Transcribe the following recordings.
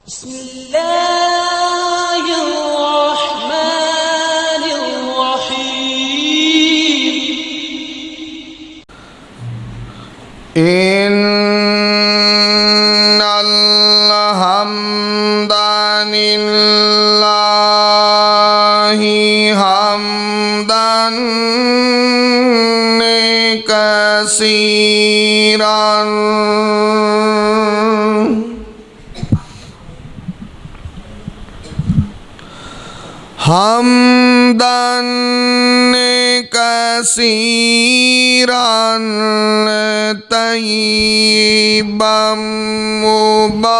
Innal hamdalillahi hamdan kasiran hamdan kasiran tayyiban mubarakan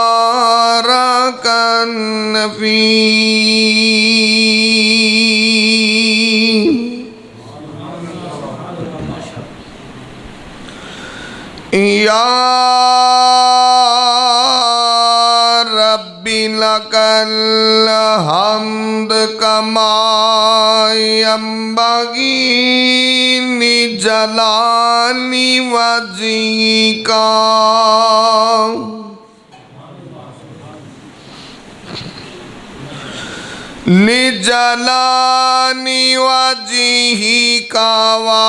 fihi ya rabbi lakal hamd kama yanbaghi li jalali wajhika li jalali wajhika wa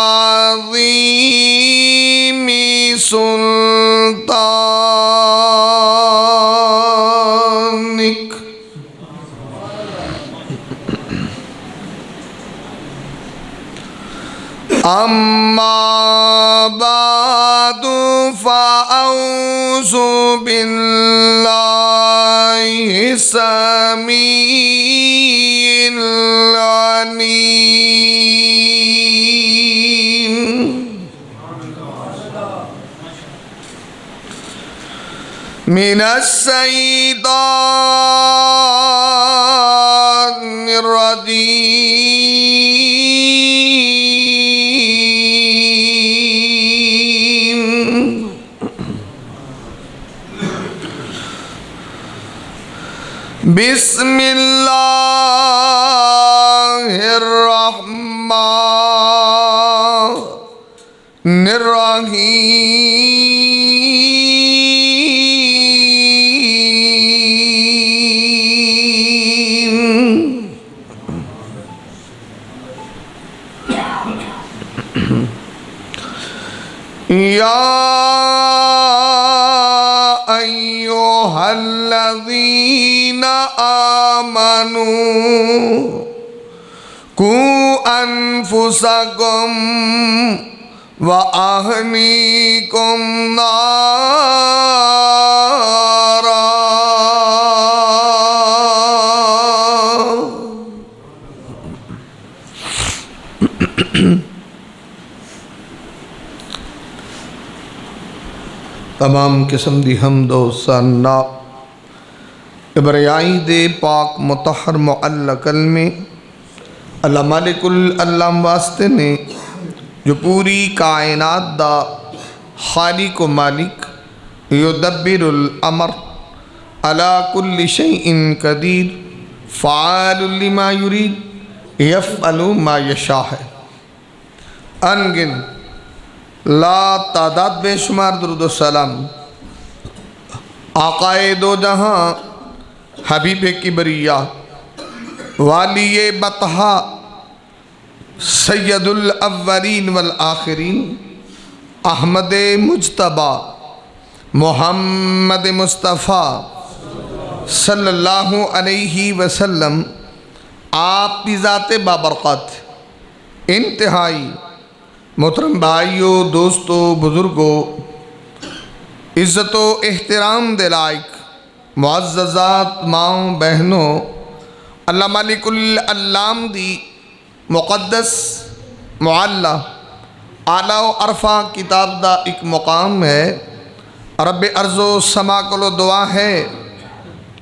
azimi sultanik amma ba'du fa'auzu billahi samiil alim minas syaitanir rajim Bismillahirrahmanirrahim Ya ayyuhalladzina amanu qu anfusakum wa ahlikum nara तमाम किस्म दी हमदो सन्ना इब्राई दे पाक मुतहर मुअल्ला कलमे अल्लाह मालिकुल अल्लाह वास्ते ने जो पूरी कायनात दा खालिक व मालिक युदब्बिरुल अमर अला कुल्लि शैइन कदीर फ़ाअलुल लिमा युरीद यफ़अलु मा यशा है। अनगिन ला तादाद बेशुमार दुरूद व सलाम आकाए दो जहाँ हबीब किबरिया वालिये बतहा सैयदुल अव्वलीन वल आखिरीन अहमद मुज्तबा मोहम्मद मुस्तफ़ा सल्लल्लाहु अलैहि वसल्लम आप की ज़ाते बाबरकत इंतहाई मोहतरम भाइयों दोस्तों बुज़ुर्गों इज़्ज़तो एहतराम दे लायक मुअज़्ज़ज़ात माओ बहनों अल्लाह मालिकुल अल्लाम दी मुक़द्दस मुअल्ला आला व अरफा किताब दा एक मुकाम है। रब्बे अर्ज़ो समा को दुआ है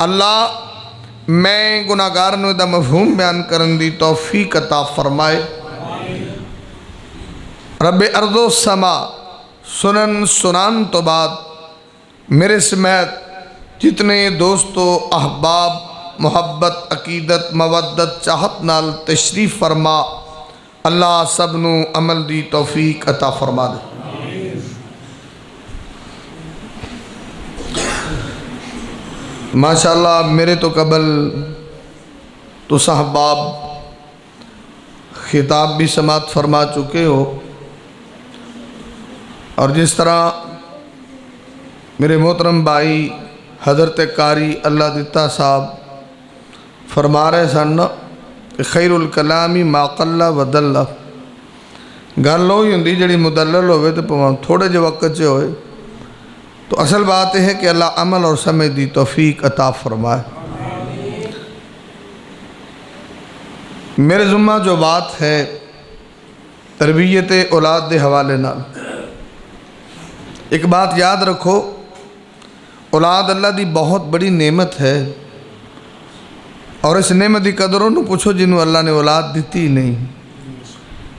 अल्लाह मैं गुनाहगार नूं दा मफ़हूम बयान करन दी तौफ़ीक़ अता फरमाए। रब्बे अर्ज़ो समा सुनन सुनान तो बाद मेरे समेत जितने दोस्तों अहबाब मोहब्बत अकीदत मवद्दत चाहत नाल तशरीफ़ फरमा अल्लाह सबनू अमल दी तौफ़ीक़ अता फरमा दे। माशाअल्लाह मेरे तो कबल तो साहबाब खिताब भी समात फरमा चुके हो, और जिस तरह मेरे मोहतरम भाई हज़रत कारी अल्लाह दिता साहब फरमा रहे सन कि खैरुल कलामी मा क़ल्ला व दल्ला, गल ही होंदी जिहड़ी मुदल्लल होवे तो भावें थोड़े जे वक्त च होए। तो असल बात यह है कि अल्लाह अमल और समझ दी तौफीक अता फरमाए। मेरे ज़ुम्मा जो बात है तरबियत औलाद के हवाले नाल, एक बात याद रखो, औलाद अल्लाह की बहुत बड़ी नेमत है, और इस नेमत की कदर उन्होंने पूछो जिन्होंने अल्लाह ने औलाद दी ही नहीं,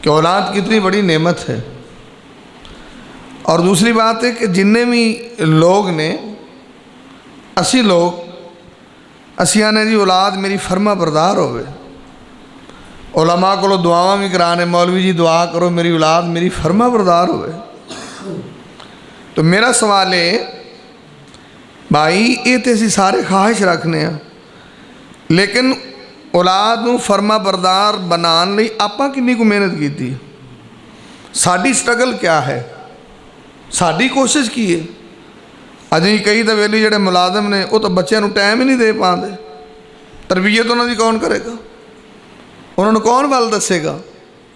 कि औलाद कितनी बड़ी नेमत है। और दूसरी बात है कि जिन्ने भी लोग ने असी लोग असी आने जी औलाद मेरी फर्मा बरदार होवे, उलमा को दुआवां भी कराने, मौलवी जी दुआ करो मेरी औलाद मेरी फर्मा बरदार होवे। तो मेरा सवाल है भाई, ये तो असी सारे ख्वाहिश रखने हैं, लेकिन औलाद नूं फर्मा बरदार बनाने लई आपां कितनी को मेहनत की, साडी स्ट्रगल क्या है, साड़ी कोशिश की है। अजे कई तो वेली जोड़े मुलाजम ने वो तो बच्चों को टाइम ही नहीं दे पाते, तरबीयत उन्होंने कौन करेगा, उन्होंने कौन वल दसेगा,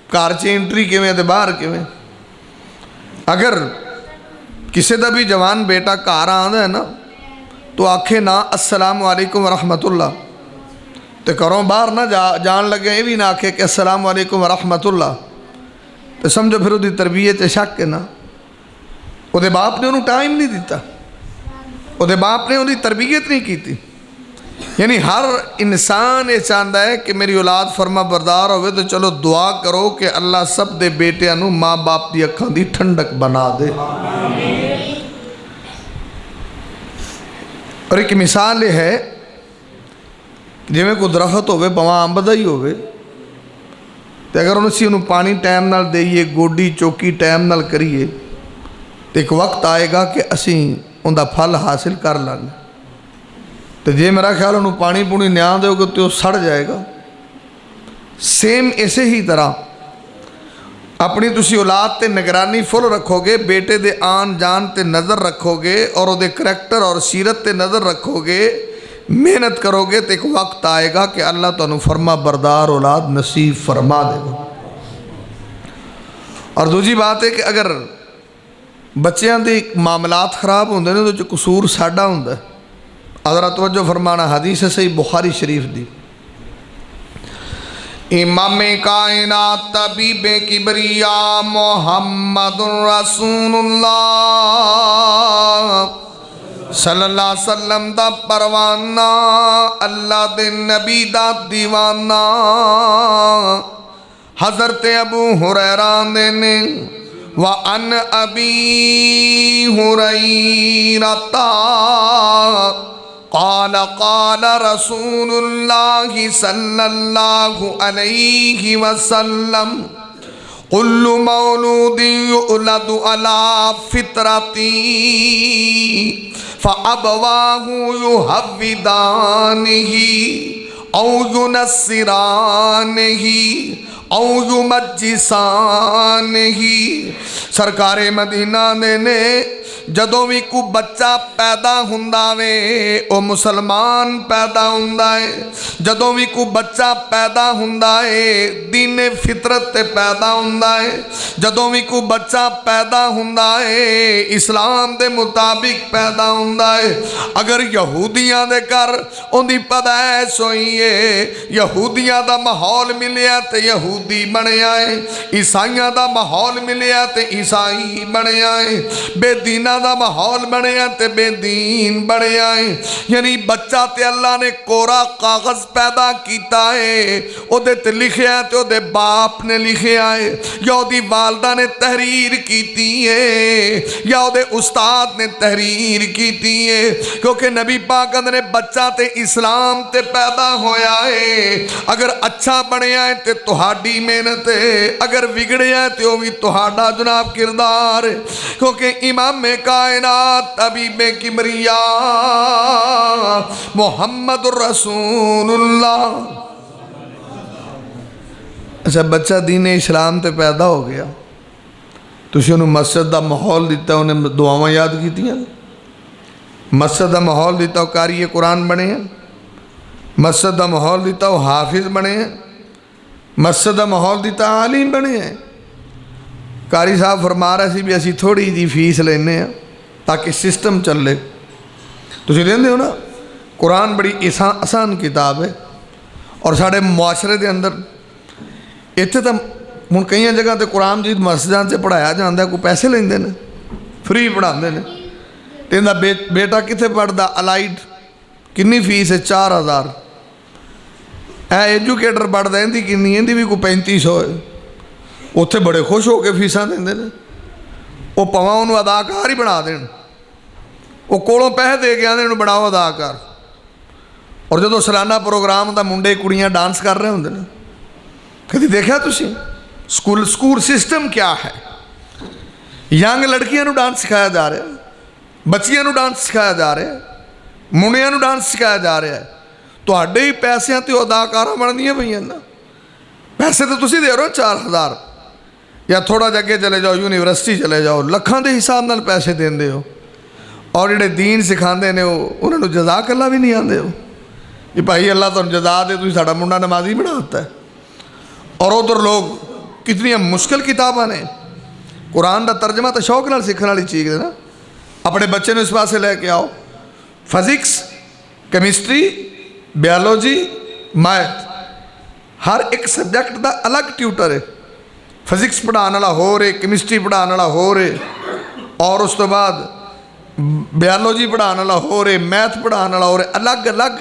घर च एंट्री किवें ते बाहर किवें। अगर किसी का भी जवान बेटा घर आंदा है ना तो आखे ना अस्सलाम वालेकुम वरहमतुल्लाह, तो घरों बाहर ना जान लगे ये भी ना आखे कि अस्सलाम वालेकुम वरहमतुल्लाह, तो समझो फिर उसकी तरबीयत शक है ना, ਉਹਦੇ बाप ने उन्होंने टाइम नहीं दिता, ਉਹਦੇ बाप ने उनकी तरबियत नहीं की। यानी हर इंसान ये चाहता है कि मेरी औलाद फर्मा बरदार हो, तो चलो दुआ करो कि अल्लाह सब दे बेटियां नूं माँ बाप की अखां की ठंडक बना दे। और एक मिसाल ये है, जिवें कोई दरख्त होवे भावें अंब दा ही होवे, तो अगर उन्होंने पानी टाइम नाल देईए, गोडी चौकी टाइम नाल करिए, तो एक वक्त आएगा कि असी उनका फल हासिल कर लांगे। तो जे मेरा ख्याल उन्होंने पानी पूनी ना दोगे तो सड़ जाएगा। सेम इसे ही तरह अपनी तुसी औलाद ते निगरानी फुल रखोगे, बेटे दे आन जान ते नज़र रखोगे, और उहदे करैक्टर और सीरत ते नज़र रखोगे, मेहनत करोगे, तो एक वक्त आएगा कि अल्लाह तुहानू फरमा बरदार औलाद नसीब फरमा देगा। और दूसरी बात है कि अगर बच्चों के मामलात खराब होंगे ने तो कसूर साडा हुंदा है। अदरा तवज्जो फरमाना, हदीस है सही बुखारी शरीफ दी, इमामे कायनात तबीबे किबरिया मोहम्मदुर रसूलुल्लाह सल्लल्लाहु अलैहि वसल्लम दा परवाना, अल्लाह दे नबी दा दीवाना हज़रत अबू हुरैरा दे ने व अन अबी हुरैरता क़ाल क़ाल रसूलुल्लाहि सल्लल्लाहु अलैहि वसल्लम कुल्लु मौलूदिन युलदु अला फित्रती फ़अबवाहु युहव्विदानिही औ युनस्सिरानिही औ युमज्जिसानिही। सरकारे मदीना ने जदों भी कोई बच्चा पैदा हुंदा वे वो मुसलमान पैदा हुंदा है, जदों भी कोई बच्चा पैदा हुंदा है दीन फितरत ते पैदा हुंदा है, जदों भी कोई बच्चा पैदा हुंदा है इस्लाम दे मुताबिक पैदा हुंदा है। अगर यहूदियां दे घर उनकी पैदाइश हुई है, यहूदियां दा माहौल मिलिया तो यहूदी बनया है, ईसाइयां दा माहौल मिलिया तो ईसाई बनया है, बेदीना दा माहौल बनया ते बेदीन बनया है। यानी बच्चा ते अल्लाह ने कोरा कागज पैदा किया है, उहदे ते लिखिया ते उहदे बाप ने लिखिया है, या उहदी वालदा ने तहरीर की है, या उहदे उस्ताद ने तहरीर की है। क्योंकि नबी पाक ने बच्चा ते इस्लाम ते पैदा होया है, अगर अच्छा बनया है तो तुहाडी तुहाडी मेहनत है, अगर बिगड़िया तो वह भी तुहाडा जनाब किरदार, क्योंकि इमाम कायनात हबीब किबरिया मुहम्मद रसूलुल्लाह। अच्छा, बच्चा दीन इस्लाम ते पैदा हो गया, तुसीं उहनूं मस्जिद का माहौल दिता, उन्हें दुआवां याद कीतियां, मस्जिद का माहौल दिता, कारी कुरान बने हैं, मस्जिद का माहौल दिता, वो हाफिज बने हैं, मस्जिद का माहौल दिता, आलिम बने हैं। कारी साहब फरमा रहे सी भी असी थोड़ी जी फीस लेने ताकि सिस्टम चले। तुसीं देंदे हो ना, कुरान बड़ी आसान किताब है, और साढ़े मुआशरे के अंदर इत्थे तो हुण कई जगह तो कुरान जी मस्जिदां से पढ़ाया जाता, कोई पैसे लेंदे ने, फ्री पढ़ाते हैं। तो इहदा बेटा कित्थे पढ़दा, अलाइड, कितनी फीस है, 4000। एजुकेटर पढ़ता, इहदी कितनी, इहदी भी कोई 3500 है। उत्थे बड़े खुश हो के फीसां देंदे ने, वो भावें उहनूं अदाकार ही बना देण, वो कोलों पैसे दे के आंदे इहनूं बनाओ अदाकार। और जो सालाना प्रोग्राम दा मुंडे कुड़ियां डांस कर रहे होंदे ने, कभी देखा तुसीं? स्कूल सिस्टम क्या है? यंग लड़कियां नूं डांस सिखाया जा रहा है, बच्चियां नूं डांस सिखाया जा रहा है, मुंडियां नूं डांस सिखाया जा रहा है। तुहाडे ही पैसों ते अदाकारां बनदियां पईयां ना। पैसे तो तुसीं दे रहे हो 4000, या थोड़ा जिहा अगे चले जाओ, यूनिवर्सिटी चले जाओ, लखां दे हिसाब नाल पैसे देंदे हो, और जिहड़े दीन सिखांदे ने उन्हां नूं जज़ा कल्ला भी नहीं आंदे हो कि भाई अल्लाह तुहानूं जज़ा दे, तुसीं साडा मुंडा नमाजी बना दित्ता है। और उधर लोग कितनी मुश्किल किताबां ने, कुरान का तर्जमा तो शौक नाल सीखने वाली चीज़ है ना। अपने बच्चे को इस पासे लैके आओ, फिजिक्स, कैमिस्ट्री, बायोलॉजी, मैथ, हर एक सबजैक्ट का अलग ट्यूटर है। फिजिक्स पढ़ाने वाला हो रहे, कैमिस्ट्री पढ़ाने वाला हो रहे, और उस तो बाद बायोलॉजी पढ़ाने वाला हो रहे, मैथ पढ़ाने वाला हो रहे, अलग अलग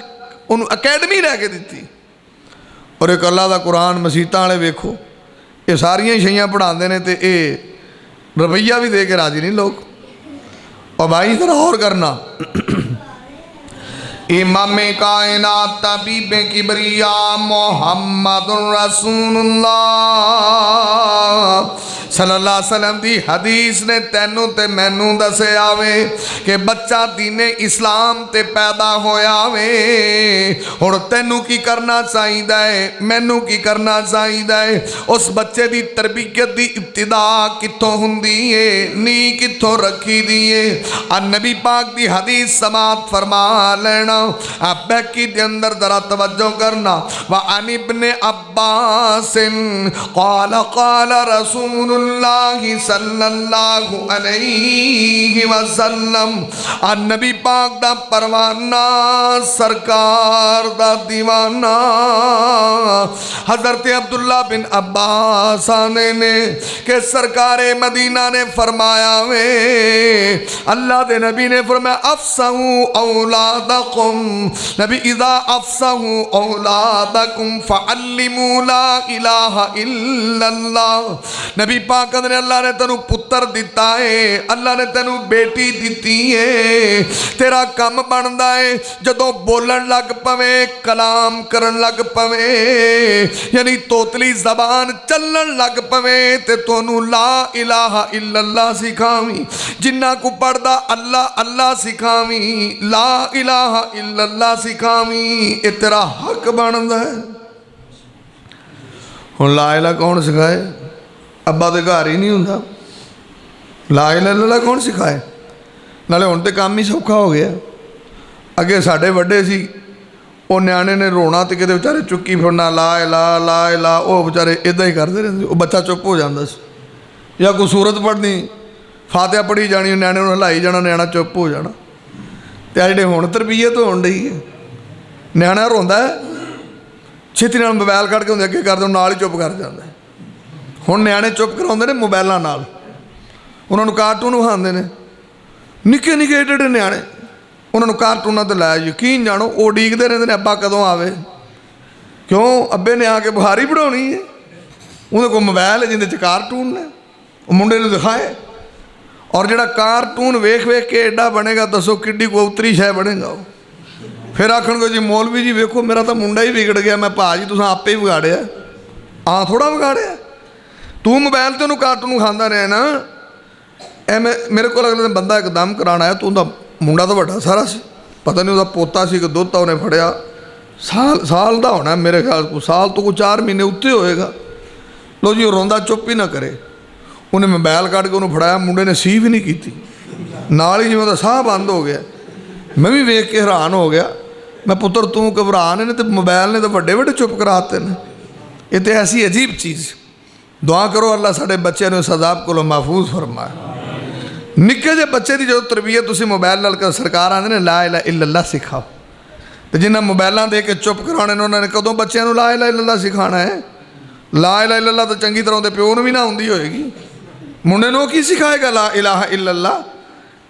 उन्होंने अकैडमी लैके दी। और एक अल्लाह का कुरान मसीतां वाले वेखो, ये सारिया ही शैयां पढ़ाते हैं, तो ये रवैया भी दे के राजी नहीं लोग। और भाई जरा और करना, इमाम कायनात हबीब किबरिया मुहम्मदुर रसूलुल्लाह सल्लल्लाहु अलैहि वसल्लम दी हदीस ने तैनू ते मैनू दसे आवे कि बच्चा दीने इस्लाम ते पैदा होया वे। हुण तैनू की करना चाहिए है, मैनू की करना चाहिए है? उस बच्चे दी तरबियत दी इब्तिदा कित्थों हुंदी है, नी कित्थों रखी दी है? नबी पाक दी हदीस समात फरमा लेना। बैकी दे अंदर जरा तवज्जो करना। व अन इब्ने अब्बास क़ाल क़ाल रसूलुल्लाह सल्लल्लाहु अलैहि वसल्लम, नबी पाक दा परवाना, सरकार दा दीवाना हजरत अब्दुल्ला बिन अब्बास ने के सरकारे मदीना ने फरमाया वे, अल्लाह दे नबी ने फरमाया अफ़सहू औलादकुम, नबी इज़ा अफ़सहू औलादकुम फ़अल्लिमू ला इलाहा इल्लल्लाह। नबी पाक ने अल्लाह ने तेनू पुत्र दिता है, अल्लाह ने तेनू बेटी दी है, तेरा काम बनता है जदों बोलन लग पवे, कलाम करन लग पवे, यानी तोतली जबान चलन लग पवे, ते तोनू ला इलाहा इल्लल्लाह सिखावी। जिन्ना को पढ़दा अल्लाह अल्लाह सिखावी, ला इलाहा इल्लल्लाह सिखावी, ये तेरा हक बनता है। हुण ला इलाहा कौन सिखाए? अब्बा तो घर ही नहीं हुंदा, ला इलाहा इल्लल्लाह कौन सिखाए? नाले हुण तो काम ही सौखा हो गया। अगे साडे वड्डे सी, वो न्याणे ने रोना तो किते बेचारे चुक्की फिरना, ला इलाहा ला इलाहा, वो बेचारे इदा ही करते रहते, वो बच्चा चुप हो जाता सी। या कोई सूरत पढ़नी, फातिहा पढ़ी जानी, न्याणे नूं हिलाई जाना, न्याणा चुप हो जाना। तो जिहड़े हुण तरबीयत होण डई है, न्याणा रोंदा है, छेती नाल मोबाइल कढ के उहदे अगे कर दो, नाल ही चुप कर जांदा है। हुण न्याणे चुप कराउंदे ने मोबाइलां नाल, उन्हां नूं कार्टून विखांदे ने, निक्के निक्के एडे न्याणे, उन्होंने कार्टूनों तो लै यकीन जानो, वो उड़ीकते रहते हैं अब्बा कदों आवे। क्यों? अब्बे ने आके बुहारी पढ़ानी है, उन्हें कोई मोबाइल है जिंदे कार्टून ने, मुंडे ने दिखाए। और जोड़ा कार्टून वेख वेख के एडा बनेगा, दसो किड्डी को उतरी शह बनेगा वो। फिर आखणगे जी मौलवी जी वेखो मेरा तो मुंडा ही बिगड़ गया। मैं भाजी तुसां आपे ही बिगाड़िया, ਆ ਥੋੜਾ ਵਿਗਾੜਿਆ ਤੂੰ ਮੋਬਾਈਲ ਤੇ ਉਹਨੂੰ ਕਾਰਟੂਨ ਖਾਂਦਾ ਰਿਹਾ ਨਾ ਐਵੇਂ ਮੇਰੇ ਕੋਲ ਅਗਲੇ ਦਿਨ ਬੰਦਾ ਇੱਕਦਮ ਕਰਾਉਣ ਆਇਆ, ਤੂੰ ਉਹਦਾ ਮੁੰਡਾ ਤਾਂ ਵੱਡਾ ਸਾਰਾ ਸੀ, ਪਤਾ ਨਹੀਂ ਉਹਦਾ ਪੋਤਾ ਸੀ ਕਿ ਦੋਤਾ ਉਹਨੇ ਫੜਿਆ, ਸਾਲ ਦਾ ਹੋਣਾ ਮੇਰੇ ਖਿਆਲ, ਸਾਲ ਤੋਂ ਕੋਈ 4 ਮਹੀਨੇ ਉੱਤੇ ਹੋਏਗਾ। ਲੋ ਜੀ ਉਹ ਰੋਂਦਾ ਚੁੱਪ ਹੀ ਨਾ ਕਰੇ, ਉਹਨੇ ਮੋਬਾਈਲ ਕੱਢ ਕੇ ਉਹਨੂੰ ਫੜਾਇਆ, ਮੁੰਡੇ ਨੇ ਸੀ ਵੀ ਨਹੀਂ ਕੀਤੀ, ਨਾਲ ਹੀ ਜਿਵੇਂ ਉਹਦਾ ਸਾਹ ਬੰਦ ਹੋ ਗਿਆ। ਮੈਂ ਵੀ ਵੇਖ ਕੇ ਹੈਰਾਨ ਹੋ ਗਿਆ, मैं पुत्र तू घबरा ने तो मोबाइल ने तो बड़े बड़े चुप कराते हैं। ये तो ऐसी अजीब चीज़। दुआ करो अल्लाह साढ़े बच्चों ने इस अज़ाब को महफूज फरमाए। निक्के जे बच्चे की जो तरबीयत तुसी मोबाइल नाल कर, सरकार आंदे ने ला इलाहा इल्लल्लाह सिखाओ, तो जिन्हें मोबाइलों दे के चुप कराने उन्होंने कदों बच्चों को ला इलाहा इल्लल्लाह सिखाना है। ला इलाहा इल्लल्लाह तो चंगी तरह उनके प्यो भी ना आउंदी होएगी, मुंडे नूं की सिखाएगा ला इलाहा इल्लल्लाह।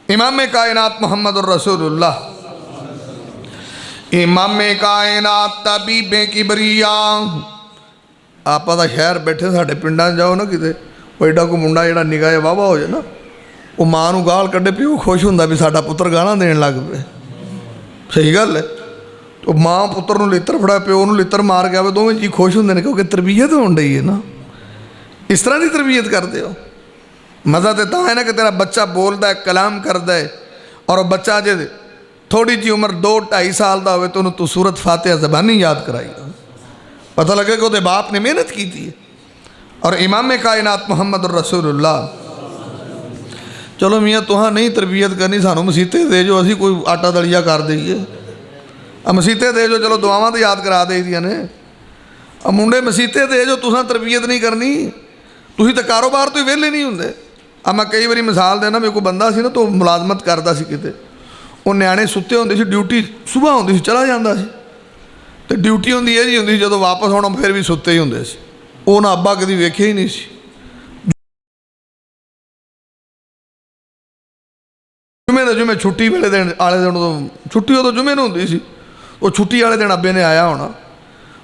इमाम कायनात मुहम्मदुर रसूलुल्लाह, इमाम कायनात तबीबे किबरिया। आप तो शहर बैठे साढ़े पिंडा जाओ ना किते, वो एडा को मुंडा जो निगाह वाहवा हो जाए ना, वो माँ को गाल कढ़े प्यो खुश होंदा भी साडा पुत्र गालां देण लग पे। सही गल है। तो माँ पुत्र नूं लित्र फड़ा, प्यो नूं लित्र मार के आवे, दोवें जी खुश होंदे ने क्योंकि तरबीयत होण डई है ना। इस तरह की तरबीयत करते हो। मज़ा तो तां है ना कि तेरा बच्चा बोलता है, कलाम करता है, और बच्चा जे थोड़ी जी उम्र 2-2.5 साल का हो तो उन्होंने तू सूरत फातिहा ज़बानी याद कराई, पता लगे कि उसके बाप ने मेहनत की थी। और इमाम कायनात मुहम्मद रसूलुल्लाह, चलो मियाँ तुहां नहीं तरबीयत करनी, सानू मसीते दे जो, असी कोई आटा दलिया कर दईए, मसीते दे जो, चलो दुआवां तो याद करा दी दियां ने। मुंडे मसीते दे जो, तुसां तरबीयत नहीं करनी, तुसीं तो कारोबार तो ही वेले नहीं होंदे। मैं कई बारी मिसाल देना, मेरे को बंदा सी ना, तो मुलाजमत करता सी किते, वो न्याणे सुते होंदे सी, ड्यूटी सुबह होंदी सी, चला जांदा सी, ते ड्यूटी होंदी ये जी होंदी सी, जदों वापस आउणा फिर भी सुते ही होंदे सी। उन्हां अब्बा कदी वेखिया ही नहीं सी। जुमे दे जुमे छुट्टी वेले दिन आले दिन, छुट्टी उदों जुमे नूं होंदी सी, वो छुट्टी वाले दिन अब्बे ने आया होना,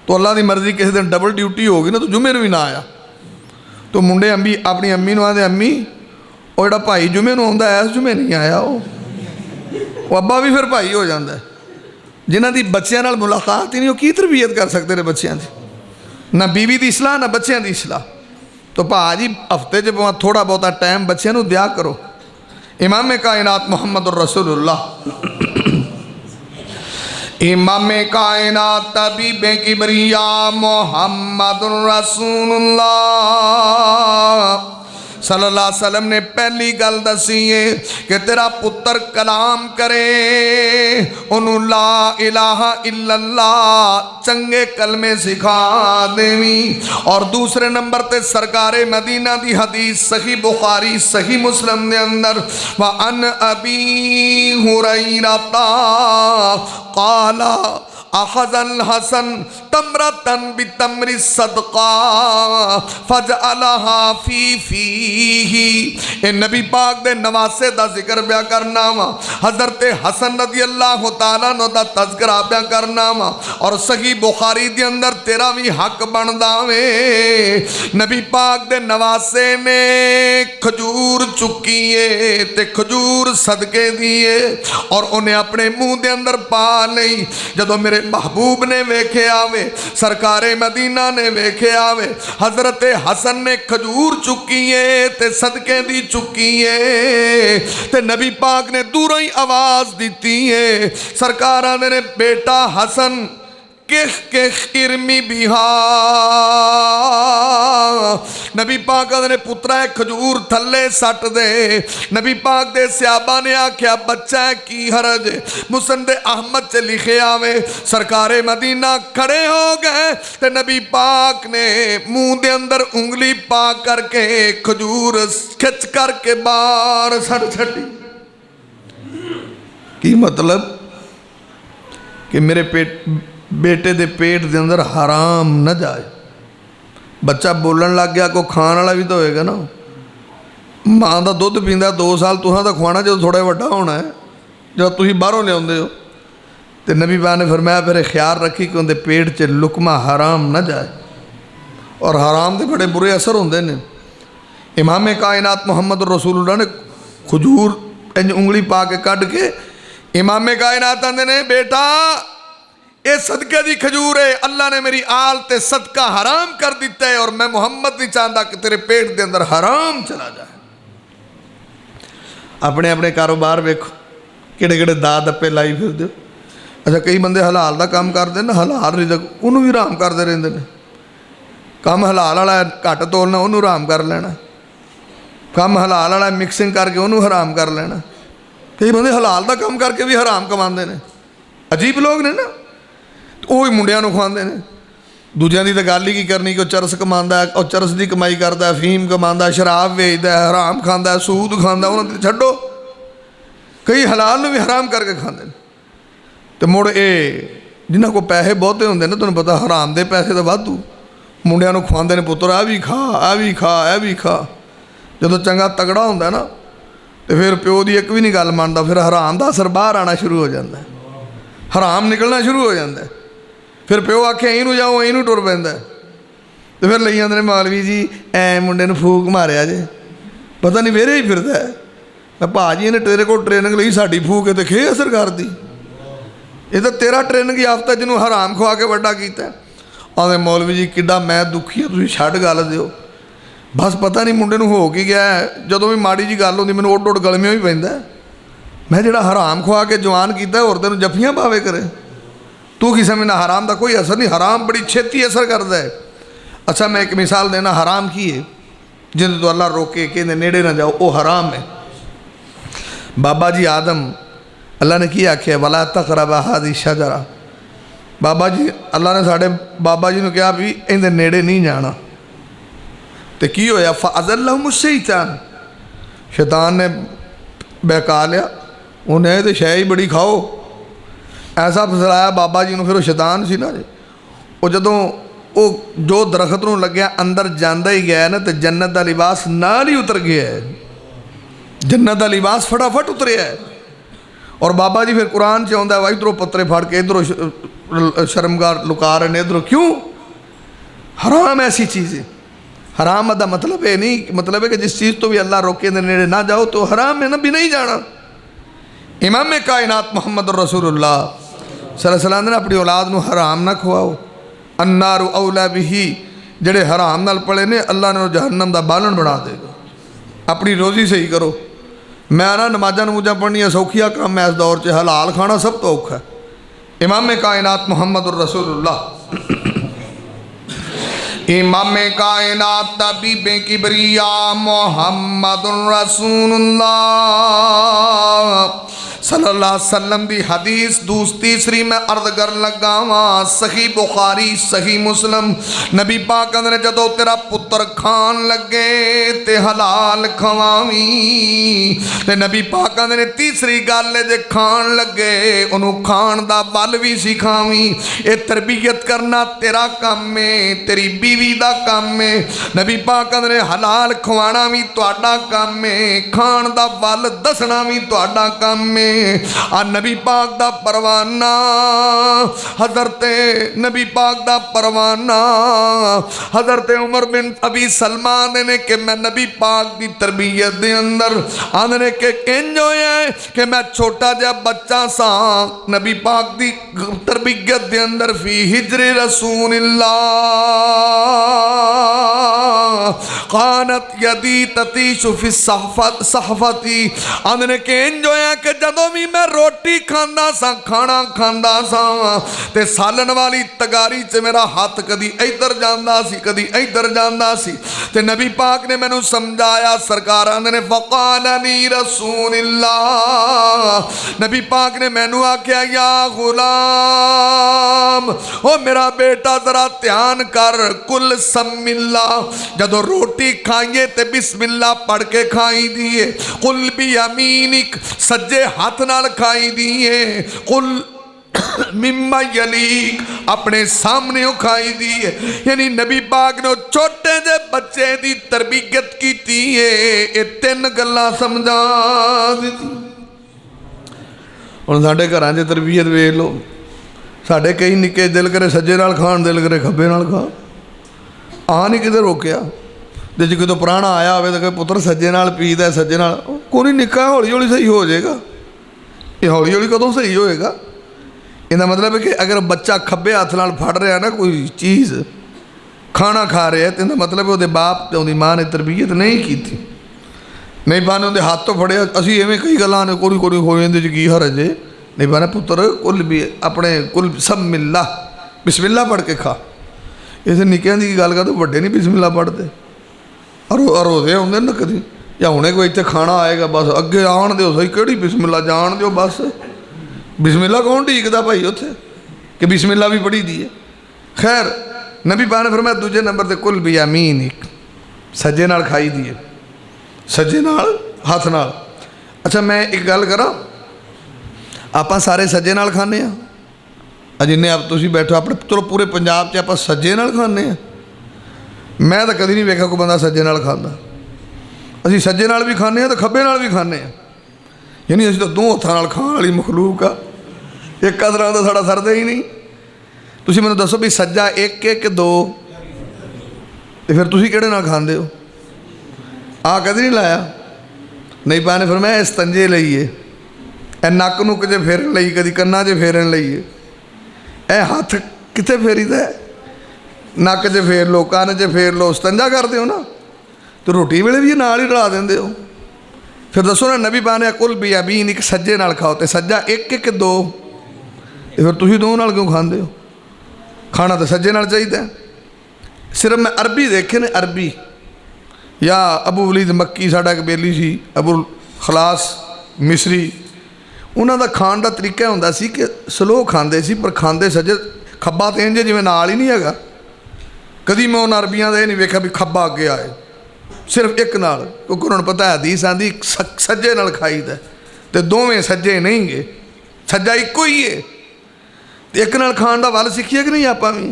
तो अल्लाह की मर्जी किसी दिन डबल ड्यूटी हो गई ना, तो जुमे नूं भी ना आया, तो मुंडे अम्मी अपनी अम्मी नूं आंदे, अम्मी वो जिहड़ा भाई जुमे नूं आउंदा इस जुमे नहीं आया, वो अब्बा भी फिर भाई हो जाता है। जिन्हां दी बच्चों नाल मुलाकात ही नहीं, वो की तरबीयत कर सकते हैं बच्चों की, ना बीवी की सलाह ना बच्चों की सलाह। तो भाजी हफ्ते च थोड़ा बहुता टाइम बच्चों को दिया करो। इमाम कायनात मुहम्मद रसूलुल्लाह, इमाम कायनात तबीबे किबरिया मुहम्मद रसूलुल्लाह सल्लल्लाहु अलैहि वसल्लम ने पहली गल दसी है कि तेरा पुत्र कलाम करे, उन्हों ला इलाहा इल्लल्लाह चंगे कलमे सिखा देवी। और दूसरे नंबर ते सरकारे मदीना दी हदीस सही बुखारी सही मुस्लिम दे अंदर, व अन अबी हुरैरा काला अखज़ल हसन तमरतन बितमरि सदका फजअलहा फी फीही। ए नबी पाक दे नवासे दा जिक्र ब्या करना वा, हज़रत हसन रज़ी अल्लाह तआला अन्हु दा तज़किरा ब्या करना वा। और सही बुखारी दे अंदर तेरा भी हक बनदा वे। नबी पाक दे नवासे ने खजूर चुकी है ते खजूर सदके दिए, और उन्हें अपने मुंह दे अंदर पा लई। जदों मेरे महबूब ने वेखे आवे, सरकारे मदीना ने वेखे आवे, हजरत हसन ने खजूर चुकी है ते सदके दी चुकी है, ते नबी पाक ने दूरों ही आवाज दी है, सरकार ने बेटा हसन किख किख इरमी बिहा। नबी पाक ने पुत्रा खजूर थले सट दे। नबी पाक दे सहाबा ने आख्या बच्चा है की हरज, मुसनद अहमद च लिखे आवे, सरकारे मदीना खड़े हो गए, ते नबी पाक ने मुंह दे अंदर उंगली पा करके खजूर खिच करके बाहर सट छटी। की मतलब कि मेरे बेटे दे पेट दे अंदर हराम न जाए। बच्चा बोलन लग गया, को खाण वाला भी तो होएगा ना। माँ का दुध पींदा 2 साल, तुहां तो खुआना जो थोड़ा वड्डा होना है, जो तुसीं बाहरों लियाउंदे हो। तो नबी पाक ने फरमाया फिर ख्याल रखी कि उनके पेट च लुकमा हराम न जाए, और हराम के बड़े बुरे असर होंदे ने। इमाम कायनात मुहम्मद रसूलुल्लाह ने खजूर इंज उंगली पा के कढ़ के इमाम कायनात आंदे ने बेटा ये सदके की खजूर है, अल्लाह ने मेरी आल ते सदका हराम कर दिता है और मैं मुहम्मद नहीं चाहता कि तेरे पेट के अंदर हराम चला जाए। अपने अपने कारोबार वेखो किहड़े किहड़े दा दप्पे लाई फिरदे हो। अच्छा कई बंदे हलाल का काम करते ना, हलाल रिज़्क उन्होंने भी हराम करते रहते हैं। काम हलाल वाला घट तोलना उन्होंने हराम कर लेना, काम हलाल वाला मिक्सिंग करके उन्होंने हराम कर लेना। कई बंदे हलाल का काम करके भी हराम कमाते हैं। अजीब लोग ने ना, वो ही मुंडिया खुआते हैं। दूजिया की तो गल ही की करनी कि चरस कमाता है, और चरस की कमाई करता है, फीम कमाता, शराब वेचता है, हराम खाता, सूद खाता, उन्होंने छड्डो। कई हलाल भी हराम करके खाते हैं। तो मुड़ ये जिन्हों को पैसे बहुते होंगे ना, तुम्हें पता हराम के पैसे तो वाधू मुंडिया खुआते हैं, पुत्र आ भी खा, आ भी खा, आ भी खा। जो चंगा तगड़ा होंगे ना तो फिर प्यो की एक भी नहीं गल मानता, फिर हराम का असर बाहर आना शुरू हो जाता है, हराम निकलना शुरू हो जाता है। फिर प्यो आखे इनू जाओ, इनू टुर पैंदा, तो फिर लई जाते मौलवी जी ऐ मुंडे फूक मारिया जे, पता नहीं वेरे ही फिरदा है। मैं भाजी ने तेरे को ट्रेनिंग ली, साड़ी फूक तो खे असर कर दी। ये तो तेरा ट्रेनिंग याफ्ता जिन्होंने हराम खुआ के वड्डा किया। आदे मौलवी जी किड्डा मैं दुखी है, तुसीं छड्ड गल दिओ। बस पता नहीं मुंडे नूं हो की गया है, जदों भी माड़ी जी गल होंदी मैनूं उड उड गलमियों ही पैंदा। मैं जिहड़ा हराम खुआ के जवान किया होर तैनूं जफ्फियां पावे करे। तू की समझना हराम का कोई असर नहीं, हराम बड़ी छेती असर करता है। अच्छा मैं एक मिसाल देना, हराम की है जिन्हें तो अल्लाह रोके कि नेड़े ना जाओ, वो हराम है। बाबा जी आदम अल्लाह ने की आख्या वला तक़रबा हाज़ी शजरा। बाबा जी अल्लाह ने साढ़े बाबा जी ने कहा भी इहदे नेड़े नहीं जाना। तो की होया फ़अज़ल्लहुम शैतान, शैतान ने बहका लिया, उन्हें तो शै ही बड़ी खाओ ऐसा फसलाया बाबा जी ने। फिर वो शैतान सी ना जी, वो जदों वो जो दरख्त नूं लग्या अंदर जांदा ही गया ना, तो जन्नत का लिबास नाल ही उतर गया है, जन्नत का लिबास फटाफट उतरिया है। और बाबा जी फिर कुरान च आउंदा है इधरों पत्रे फड़ के इधरों शर्मगार लुका रहे हैं, इधरों क्यों? हराम ऐसी चीज़ है। हराम का मतलब ये नहीं, मतलब है कि जिस चीज़ तो भी अल्लाह रोके दे नेड़े ना जाओ तो हराम है ना, भी नहीं जाना। इमाम कायनात मोहम्मद रसूलुल्लाह सल्लल्लाहु अलैहि वसल्लम ने अपनी औलाद नूं हराम ना खुआओ। अन्नारु औला बिही, जेड़े हराम नाल पले ने अल्लाह ने जहन्नम का बालन बना देगा। अपनी रोज़ी सही करो। मैं ना नमाजा नमूजा पढ़निया सौखिया काम है इस दौर से, हलाल खाना सब तो औखा है। इमाम कायनात मोहम्मद रसूलुल्लाह इमाम कायनात तबीबे किबरिया मोहम्मद रसूलुल्लाह सल्लल्लाहु अलैहि वसल्लम की हदीस तीसरी मैं अर्ज कर लगा वा, सही बुखारी सही मुस्लिम। नबी पाक ने जदों तेरा पुत्र खान लगे ते हलाल खवावी, ते नबी पाक ने तीसरी गल जे खान लगे उन्होंने खान दा बल भी सिखावी। ये तरबियत करना तेरा काम है, तेरी बीवी दा काम है। नबी पाक ने हलाल खवाना भी तुहाडा काम है, खान दा बल दसना भी तुहाडा काम है। आ नबी पाक दा परवाना हजरत नबी पाक दा परवाना हजरत उमर बिन अबी सलमा ने कि मैं नबी पाक की तरबियत दे अंदर आंदने के इंज होया कि मैं छोटा जा बच्चा सा, नबी पाक की तरबियत दे अंदर फी हिजरे रसूलिल्लाह कानत यदी ततीशु फी सहफती। आंदने के इंज होया कि जदों भी मैं रोटी खांदा सा, खाना खांदा सा, ते सालन वाली तगारी च मेरा हाथ कदी इधर जांदा सी कदी इधर जांदा सी। ते नबी पाक ने मैनू समझाया, सरकार ने फ़क़ाल अली रसूलिल्लाह, नबी पाक ने मैनू आख्या या गुलाम, ओ मेरा बेटा जरा ध्यान कर, कुल सम्मिल्ला, जदों रोटी खाइए ते बिस्मिल्लाह पढ़ के खाई दिए। कुल भी यमीनिक, सज्जे हाथ नाल खाई दिए। कुल मिम्मा यलीक, अपने सामने खाई दी है। यानी नबी पाक ने छोटे जे बच्चे की तरबियत की है। ये तीन गल्लां समझा दी। हुण साडे घरां च तरबियत वेख लो, साडे कई निक्के दिल करे सज्जे नाल खाण, दिल करे खब्बे नाल खाण। आ नहीं किते रोकिया, जे कितों पुराना आया होवे तो कहे पुत्र सज्जे नाल पीदा, सज्जे नाल कोई निक्का हौली हौली सही हो जाएगा। ये हौली हौली कदों सही होएगा? ਇਹਦਾ ਮਤਲਬ है कि अगर बच्चा खब्बे हथ नाल फड़ रहा ना कोई चीज़ खाना खा रहा है तो ਇਹਦਾ मतलब ਉਹਦੇ ਬਾਪ ਤੇ ਉਹਦੀ ਮਾਂ ਨੇ ਤਰਬੀਅਤ नहीं की नहीं बाने उनके हाथ तो फड़िया असी इवें कई गल्लां ने कोरी कोरी हो जाती जी की हरज है नहीं बाने पुत्र कुल भी अपने कुल सब मिला बिस्मिल्ला पढ़ के खा इस निक्कियां की गल कर तो वड्डे नहीं बिस्मिल्ला पढ़ते और रोजे आते ना कभी या हुणे कोई इतने खाना आएगा बस अगे आन दो सही कि बिस्मिल्ला जान दो बस बिस्मिल्ला कौन ढीकदा भाई उत्थे कि बिस्मिल्ला भी पढ़ी दी है। खैर नबी पाक ने फरमाया दूजे नंबर पर कुल भी अमीन एक सज्जे नाल खाई दी है सज्जे नाल हथ नाल। अच्छा मैं एक गल करा आपां सारे सज्जे नाल खाने जिन्हें आप तुसीं बैठो अपने चलो पूरे पंजाब च आपां सज्जे नाल खाने मैं तो कभी नहीं वेखा कोई बंदा सज्जे नाल खांदा। असीं सज्जे नाल भी खाने तो खब्बे नाल भी खाने यानी असीं तो दो हत्थां नाल खाण वाली मखलूक आ एक तरह का साडा सरदा ही नहीं। तुसीं मैनूं दसो भी सज्जा एक है कि दो तो फिर तुसीं किहड़े नाल खांदे हो आ कभी नहीं लाया नहीं पाने फिर मैं इस तंजे लईए ए नक नुक च फेरन लई कभी कन्ना च फेरन लईए ए हथ कित्थे फेरीदा नक च फेर लो कन्न च फेर लो तंजा करते हो ना तो रोटी वेले भी नाल ही रला देंदे हो। फिर दसो ना नबी पाने कुल भी अबीन एक सज्जे नाल खाओ तो सज्जा एक एक दो तो फिर तुसीं दो नाल क्यों खांदे हो खाना तो सज्जे नाल चाहिए। सिर्फ मैं अरबी देखे ने अरबी या अबू वलीद मक्की साडा एक बेली सी अबुल खलास मिसरी उन्हों का खाण का तरीका होंदा सी कि स्लो खांदे सी पर खांदे सज्जे खब्बा तो इंज जिवें नाल ही नहीं हैगा। कभी मैं उन्होंने अरबियां का यह नहीं वेखा भी खब्बा अगे आए सिर्फ एक नाल क्योंकि उन्होंने पता है हदीस आंदी सज्जे नाल खाईदा ते दोवें सज्जे नहीं गे सज्जा इक्को ही है तो एक नाल खाण का वल सीखिए कि नहीं आपां भी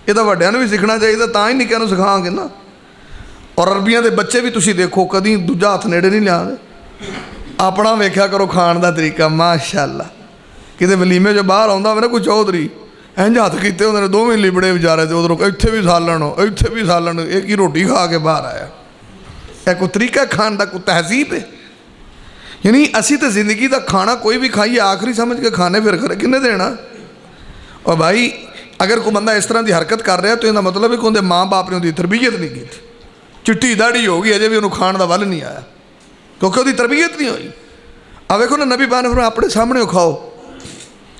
ये तो वड्डियां नूं भी सीखना चाहिए तां ही निक्कियां नूं सिखावांगे ना। और अरबियां के बच्चे भी तुसीं देखो कभी दूजा हथ नेड़े नहीं लिया अपना वेख्या करो खाण का तरीका माशाअल्लाह किते वलीमे जो बाहर आउंदा होवे ना कोई चौधरी इंज हथ कीते होंदे ने दोवें लिबड़े बेचारे ते उधरों इत्थे भी सालन इत्थे भी सालन एक ही रोटी खा के बाहर आया यह कोई तरीका खाण का कोई तहजीब है यानी असी तो जिंदगी का खाना कोई भी खाइए आखिरी समझ के खाने फिर खरे किन्ने देना। और भाई अगर कोई बंदा इस तरह की हरकत कर रहा तो इसका मतलब है कि उनके माँ बाप ने उनकी तरबीयत नहीं की चिट्टी दाढ़ी हो गई अजे भी उन्होंने खाण का वल नहीं आया क्योंकि उसकी तरबीयत नहीं हुई। आ वेखो ना नबी पाक ने अपने सामने खाओ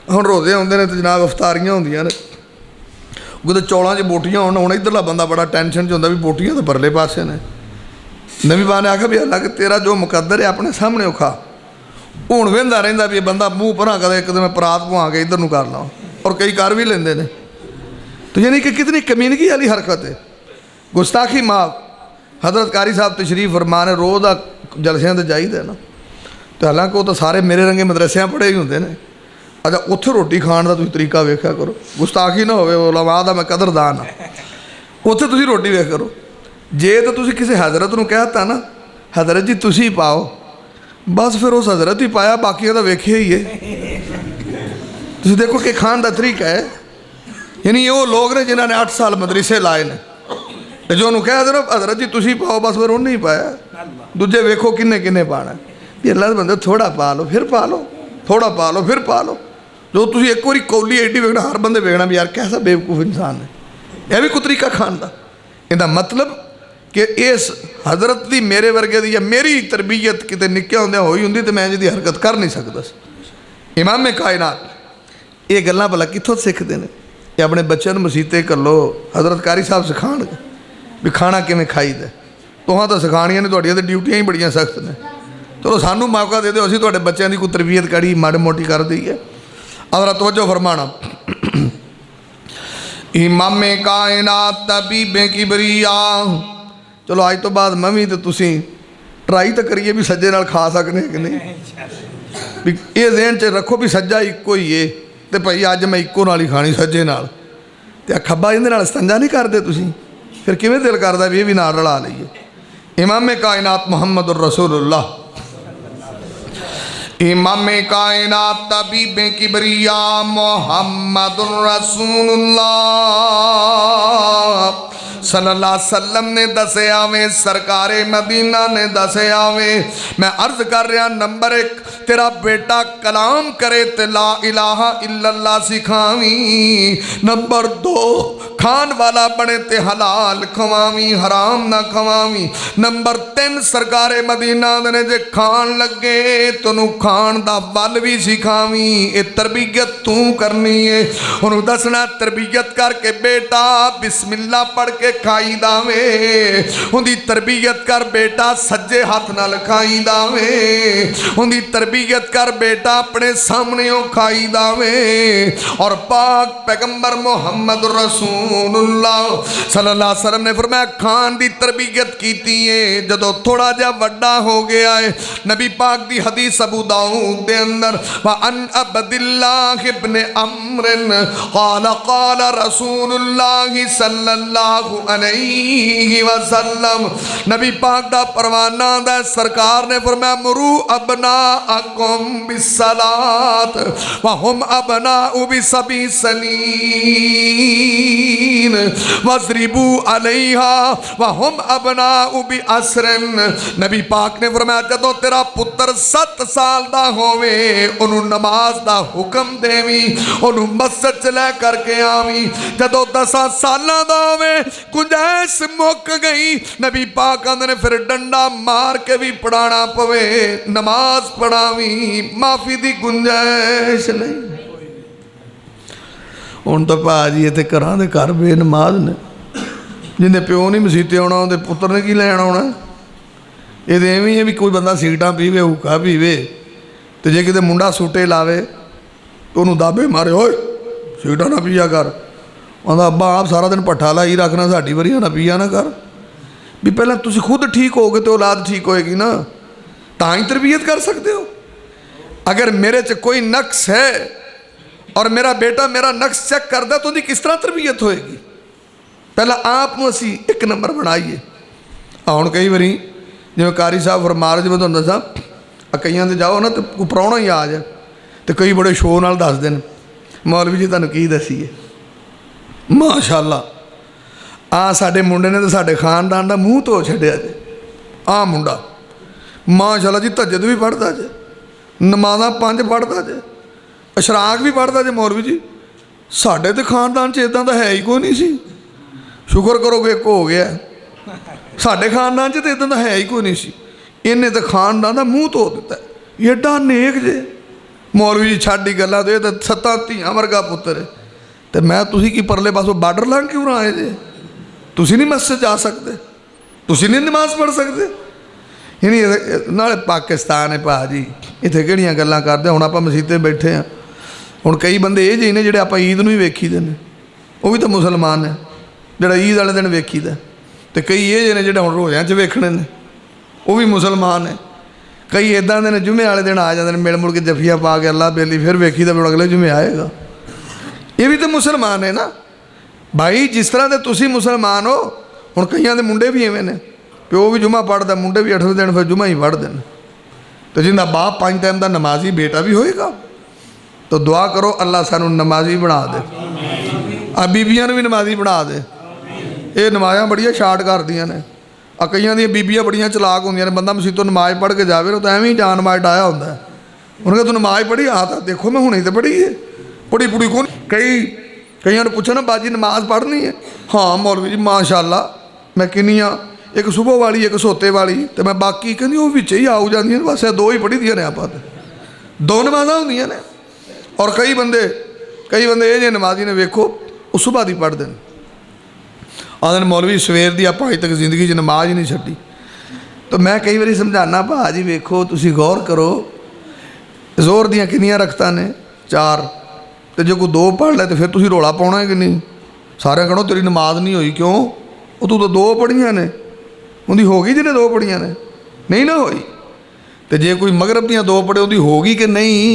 हुण रोजे आउंदे ने तो जनाब अफतारियां होंदियां ने कुछ चौलों च बोटियां होण इधरला बंदा बड़ा टेंशन च होंदा भी बोटियां तो परले पासे ने नबी पाक ने आख्या भी अल्लाह कि तेरा जो मुकद्दर है अपने सामने खा हुण वेंदा रहिंदा भी बंदा मूँह परां कदे एक दिन परात पवा के इधर नूं कर ला और कई कर भी लेंदे ने तो यानी कि कितनी कमीनगी वाली हरकत है गुस्ताखी माफ। हज़रत कारी साहब तशरीफ फरमा ने रोज़ आ जलसियां ते जाईदा ना तो हालांकि वो तो सारे मेरे रंगे मदरसियां पढ़े ही होंदे ने। अच्छा उत्थे रोटी खाण का तुसीं तरीका वेख्या करो गुस्ताखी ना होवे उलमा दा मैं कदरदान हाँ उत्थे तुसीं रोटी वेख करो जे तो तुसीं किसी हज़रत नूं कहता ना हज़रत जी तुसीं पाओ बस फिर उस हज़रत ही पाया बाकियां दा वेखिया ही है। तुसीं देखो कि खाण का तरीका है यानी वो लोग ने जिन्होंने 8 साल मदरसे लाए ने जो उन्होंने कह देना हज़रत जी तुसीं पाओ बस फिर उन्हें ही पाया दूजे वेखो किन्ने किन्ने पाना भी अल्लाह के बंदे थोड़ा पा लो फिर पा लो थोड़ा पा लो फिर पा लो जो तुसीं एक बारी कौली एडी वेखना हर बंदे वेखना भी यार कैसा बेवकूफ़ इंसान है यह भी कोई तरीका खाण का। इसका मतलब कि इस हज़रत की मेरे वर्गे की या मेरी तरबीयत कितने निक्के होंदे होई हुंदी तो मैं इहदी हरकत कर नहीं सकदा। इमाम कायनात ये गल्लां भला कित्थों सीखते हैं ये अपने बच्चों को मसीते कर लो हज़रत कारी साहब सिखाणगे भी खाना किवें खाईदा तुहां तो सिखाणियां ने तुहाडियां तो ड्यूटियां ही बड़ियां सख्त ने चलो सानू मौका दे दो असीं तुहाडे बच्चों की कोई तरबीयत कड़ी माड़ी मोटी कर दईए। और तवज्जो फरमाना इमामे कायनात तबीबे किबरिया चलो अज तो बाद मैं भी तो तुसीं ट्राई तो करिए भी सज्जे नाल खा सकने कि नहीं भी ये ज़हन च रखो भी सज्जा इक्को ही है तो भाई अज मैं इक्को नाल ही खानी सज्जे नाल ते खब्बा इहदे नाल संजा नहीं करते तुसीं फिर किवें दिल करदा भी ये भी नाल रला लईए। इमामे कायनात मुहम्मदुर रसूलुल्लाह इमामे कायनात तबीबे किबरिया मुहम्मदुर रसूलुल्लाह सल्लल्लाहु अलैहि वसल्लम ने दसिया वे, सरकारे मदीना ने दसिया वे। मैं अर्ज कर रहा, नंबर 1 तेरा बेटा कलाम करे ते ला इलाहा इल्लल्लाह सिखावी। नंबर 2 खान वाला बने ते हलाल खवावी, हराम ना खवावी। नंबर 3 सरकारे मदीना ने जे खान लगे तेनू खान दा वल भी सिखावी। ये तरबियत तू करनी है। उन्होंने दसना तरबियत करके बेटा बिस्मिल्लाह पढ़ के खाई दावे। उनकी तरबियत कर बेटा सज्जे हाथ नाल खाई दावे। उनकी तरबियत कर बेटा अपने सामने खाई दावे। और पाक पैगंबर मोहम्मद रसूलुल्लाह सल्लल्लाहु अलैहि वसल्लम ने फरमाया खान दी तरबियत कीती है जदों थोड़ा जा वड्डा हो गया है। नबी पाक दी हदीस अबू दाऊद दे अंदर व अन अब्दिल्लाह इब्न अम्र क़ाल क़ाल रसूलुल्लाह सल्लल्लाहु अलैहि वसल्लम, नबी पाक दा परवाना दा सरकार ने फरमाया मुरू अबनाअकुम बिस्सलात व हुम अबनाउ बिसबी सनीन वज़रिबू अलैहा व हुम अबनाउ बिअस्रिन। नबी पाक ने फरमाया जदों तेरा पुत्र 7 साल दा होवे ओनू नमाज दा हुक्म देवी, ओनू मस्जिद च लै करके आवी। जदों 10 सालां दा होवे गुंजाइश मुक गई, नबी पाक आंदे ने फिर डंडा मार के भी पढ़ाना पवे, नमाज पढ़ावी, माफी दी गुंजाइश नहीं। हुण तो भाजी इत्थे घरां दे घर बेनमाज ने, जिन्हें प्यो नहीं मसीते आना उहदे पुत्र ने की लैन आना। ये तो इवें है भी कोई बंदा सिगरटां पीवे हुक्का पीवे तो जे किते मुंडा सूटे लावे तो उन्होंने दाबे मारे ओए सिगरटां ना पिया कर। आंदा अब्बा आप सारा दिन भट्ठा लाई रखना साडी वरियां ना पिया ना कर। भी पहले तुसीं खुद ठीक होगे तो औलाद ठीक होएगी ना, तां ही तरबियत कर सकते हो। अगर मेरे च कोई नक्स है और मेरा बेटा मेरा नक्स चेक करदा तो उहदी किस तरह तरबियत होएगी। पहला आप नूं असीं एक नंबर बनाइए। हुण कई बारी जिवें कारी साहब फरमा रहे, जिवें तुहानूं दसां कईयां दे जाओ ना तो कोई प्राहुणा ही आ जाए तो कई बड़े शोर नाल दसदे ने मौलवी जी तुहानूं की दसीए माशाअल्लाह आ साडे मुंडे ने तो साडे खानदान दा मूँह धो छड्डिया जे। आ मुंडा माशाअल्लाह जी तहज्जुद भी पढ़दा जे, नमाज़ां 5 पढ़दा जे, अशराक भी पढ़दा जे। मौलवी जी साडे ते खानदान च इदां दा है ही कोई नहीं सी। शुक्र करो कि एक हो गया, साडे खानदान च तो इदां दा है ही कोई नहीं सी। इन्हें तो खानदान का मूँह धो दिता, एडा नेक जे। मौलवी जी छड्ड ही गल्लां तो ये तो 7 धीआं वर्गा पुत्तर है। तो मैं तुसीं की परले पासों बार्डर लंघ क्यों आए जे? तुसीं नहीं मस्जिद जा सकते, तुसीं नहीं नमाज पढ़ सकते। इन्हीं नाले पाकिस्तान है भाजी, इत्थे किहड़ियां गल्लां करदे। हुण आपां मसीते बैठे हाँ, हुण कई बंदे ये ਜਿਹੇ ने जिहड़े आपां ईद नूं ही वेखीदे ने, वो भी तो मुसलमान है जिहड़ा ईद वाले दिन वेखीदा। तो कई ये ਜਿਹੇ ने जिहड़े हुण रोज़िਆਂ 'च वेखणे ने, वो भी मुसलमान है। कई इदां दे ने जुमे वाले दिन आ जाते हैं मिल मुल के जफिया पा के अल्लाह बेली फिर वेखी तो अगले जुमे आएगा। ये भी तो मुसलमान है ना भाई, जिस तरह के तुसी मुसलमान हो। हुण कईयां दे मुंडे भी इवें ने, प्यो भी जुमा पढ़दा, मुंडे भी 8वें दिन फिर जुमा ही पढ़ते हैं। तो जिंदा बाप 5 टाइम का नमाजी बेटा भी होएगा तो दुआ करो अल्लाह सानू नमाजी बना दे, आ बीबियां भी नमाजी बना दे। ये नमाज़ां बड़ियां शार्ट करदियां ने। कईयां दी बीबियां बड़ियां चलाक होंदियां ने, बंदा मसीतों नमाज पढ़ के जावे तो एवें ही जान नमाज डाया होंदा है। उन्होंने तू नमाज पढ़ी आ तो देखो मैं हुणे तो पढ़ी है, पढ़ी पुड़ी कौन। कईयां ने पूछो ना बाजी नमाज पढ़नी है? हाँ मौलवी जी माशाअल्लाह मैं किन्नियां, एक सुबह वाली एक सोते वाली तो मैं बाकी कहती वो विच ही आऊ जांदियां, बस 2 ही पढ़ी दियां ने आपां ते 2 नमाज़ां होंदियां ने। और कई बंदे ये जे नमाजी ने वेखो वो सुबह दी पढ़ते हैं, आदन मौलवी सवेर दी आप अज तक जिंदगी नमाज ही नहीं छड्डी। तो मैं कई बार समझाना भाजी वेखो तुसी गौर करो जोर दियां किन्नियां रखतां ने 4, तो जो कोई 2 पढ़ ले तो फिर तुसी रौला पाउणा है कि नहीं। सारे कहो तेरी नमाज नहीं हुई, क्यों? वो तू तो 2 पढ़ियां ने, उन्दी हो गई जिन्हें 2 पढ़ियां ने, नहीं ना होई। तो जे कोई मगरब दियां 2 पढ़े उन्दी होगी कि नहीं?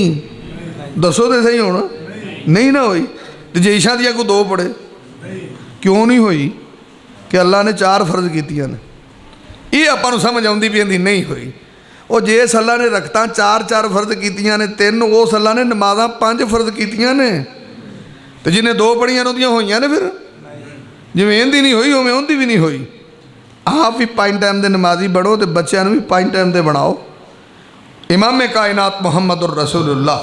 दसो तो सही होना, नहीं ना होई। तो जे इशा दियां कोई 2 पढ़े क्यों नहीं होई? कि अल्लाह ने 4 फर्ज कीतियां ने। ये आपां नूं समझ आउंदी भी नहीं हुई। वो जिस अल्लाह ने रखतां 4 फर्ज कीतियां ने 3, उस अल्लाह ने नमाज़ां 5 फर्ज कीतियां ने। तो जिन्हें 2 पढ़ियां उहदियां होईयां ने फिर जिवें इहदी नहीं हुई उवें उहदी भी नहीं हुई। आप भी 5 टाइम के नमाजी बढ़ो तो बच्चों भी 5 टाइम के बनाओ। इमाम कायनात मुहम्मदुर रसूलुल्लाह।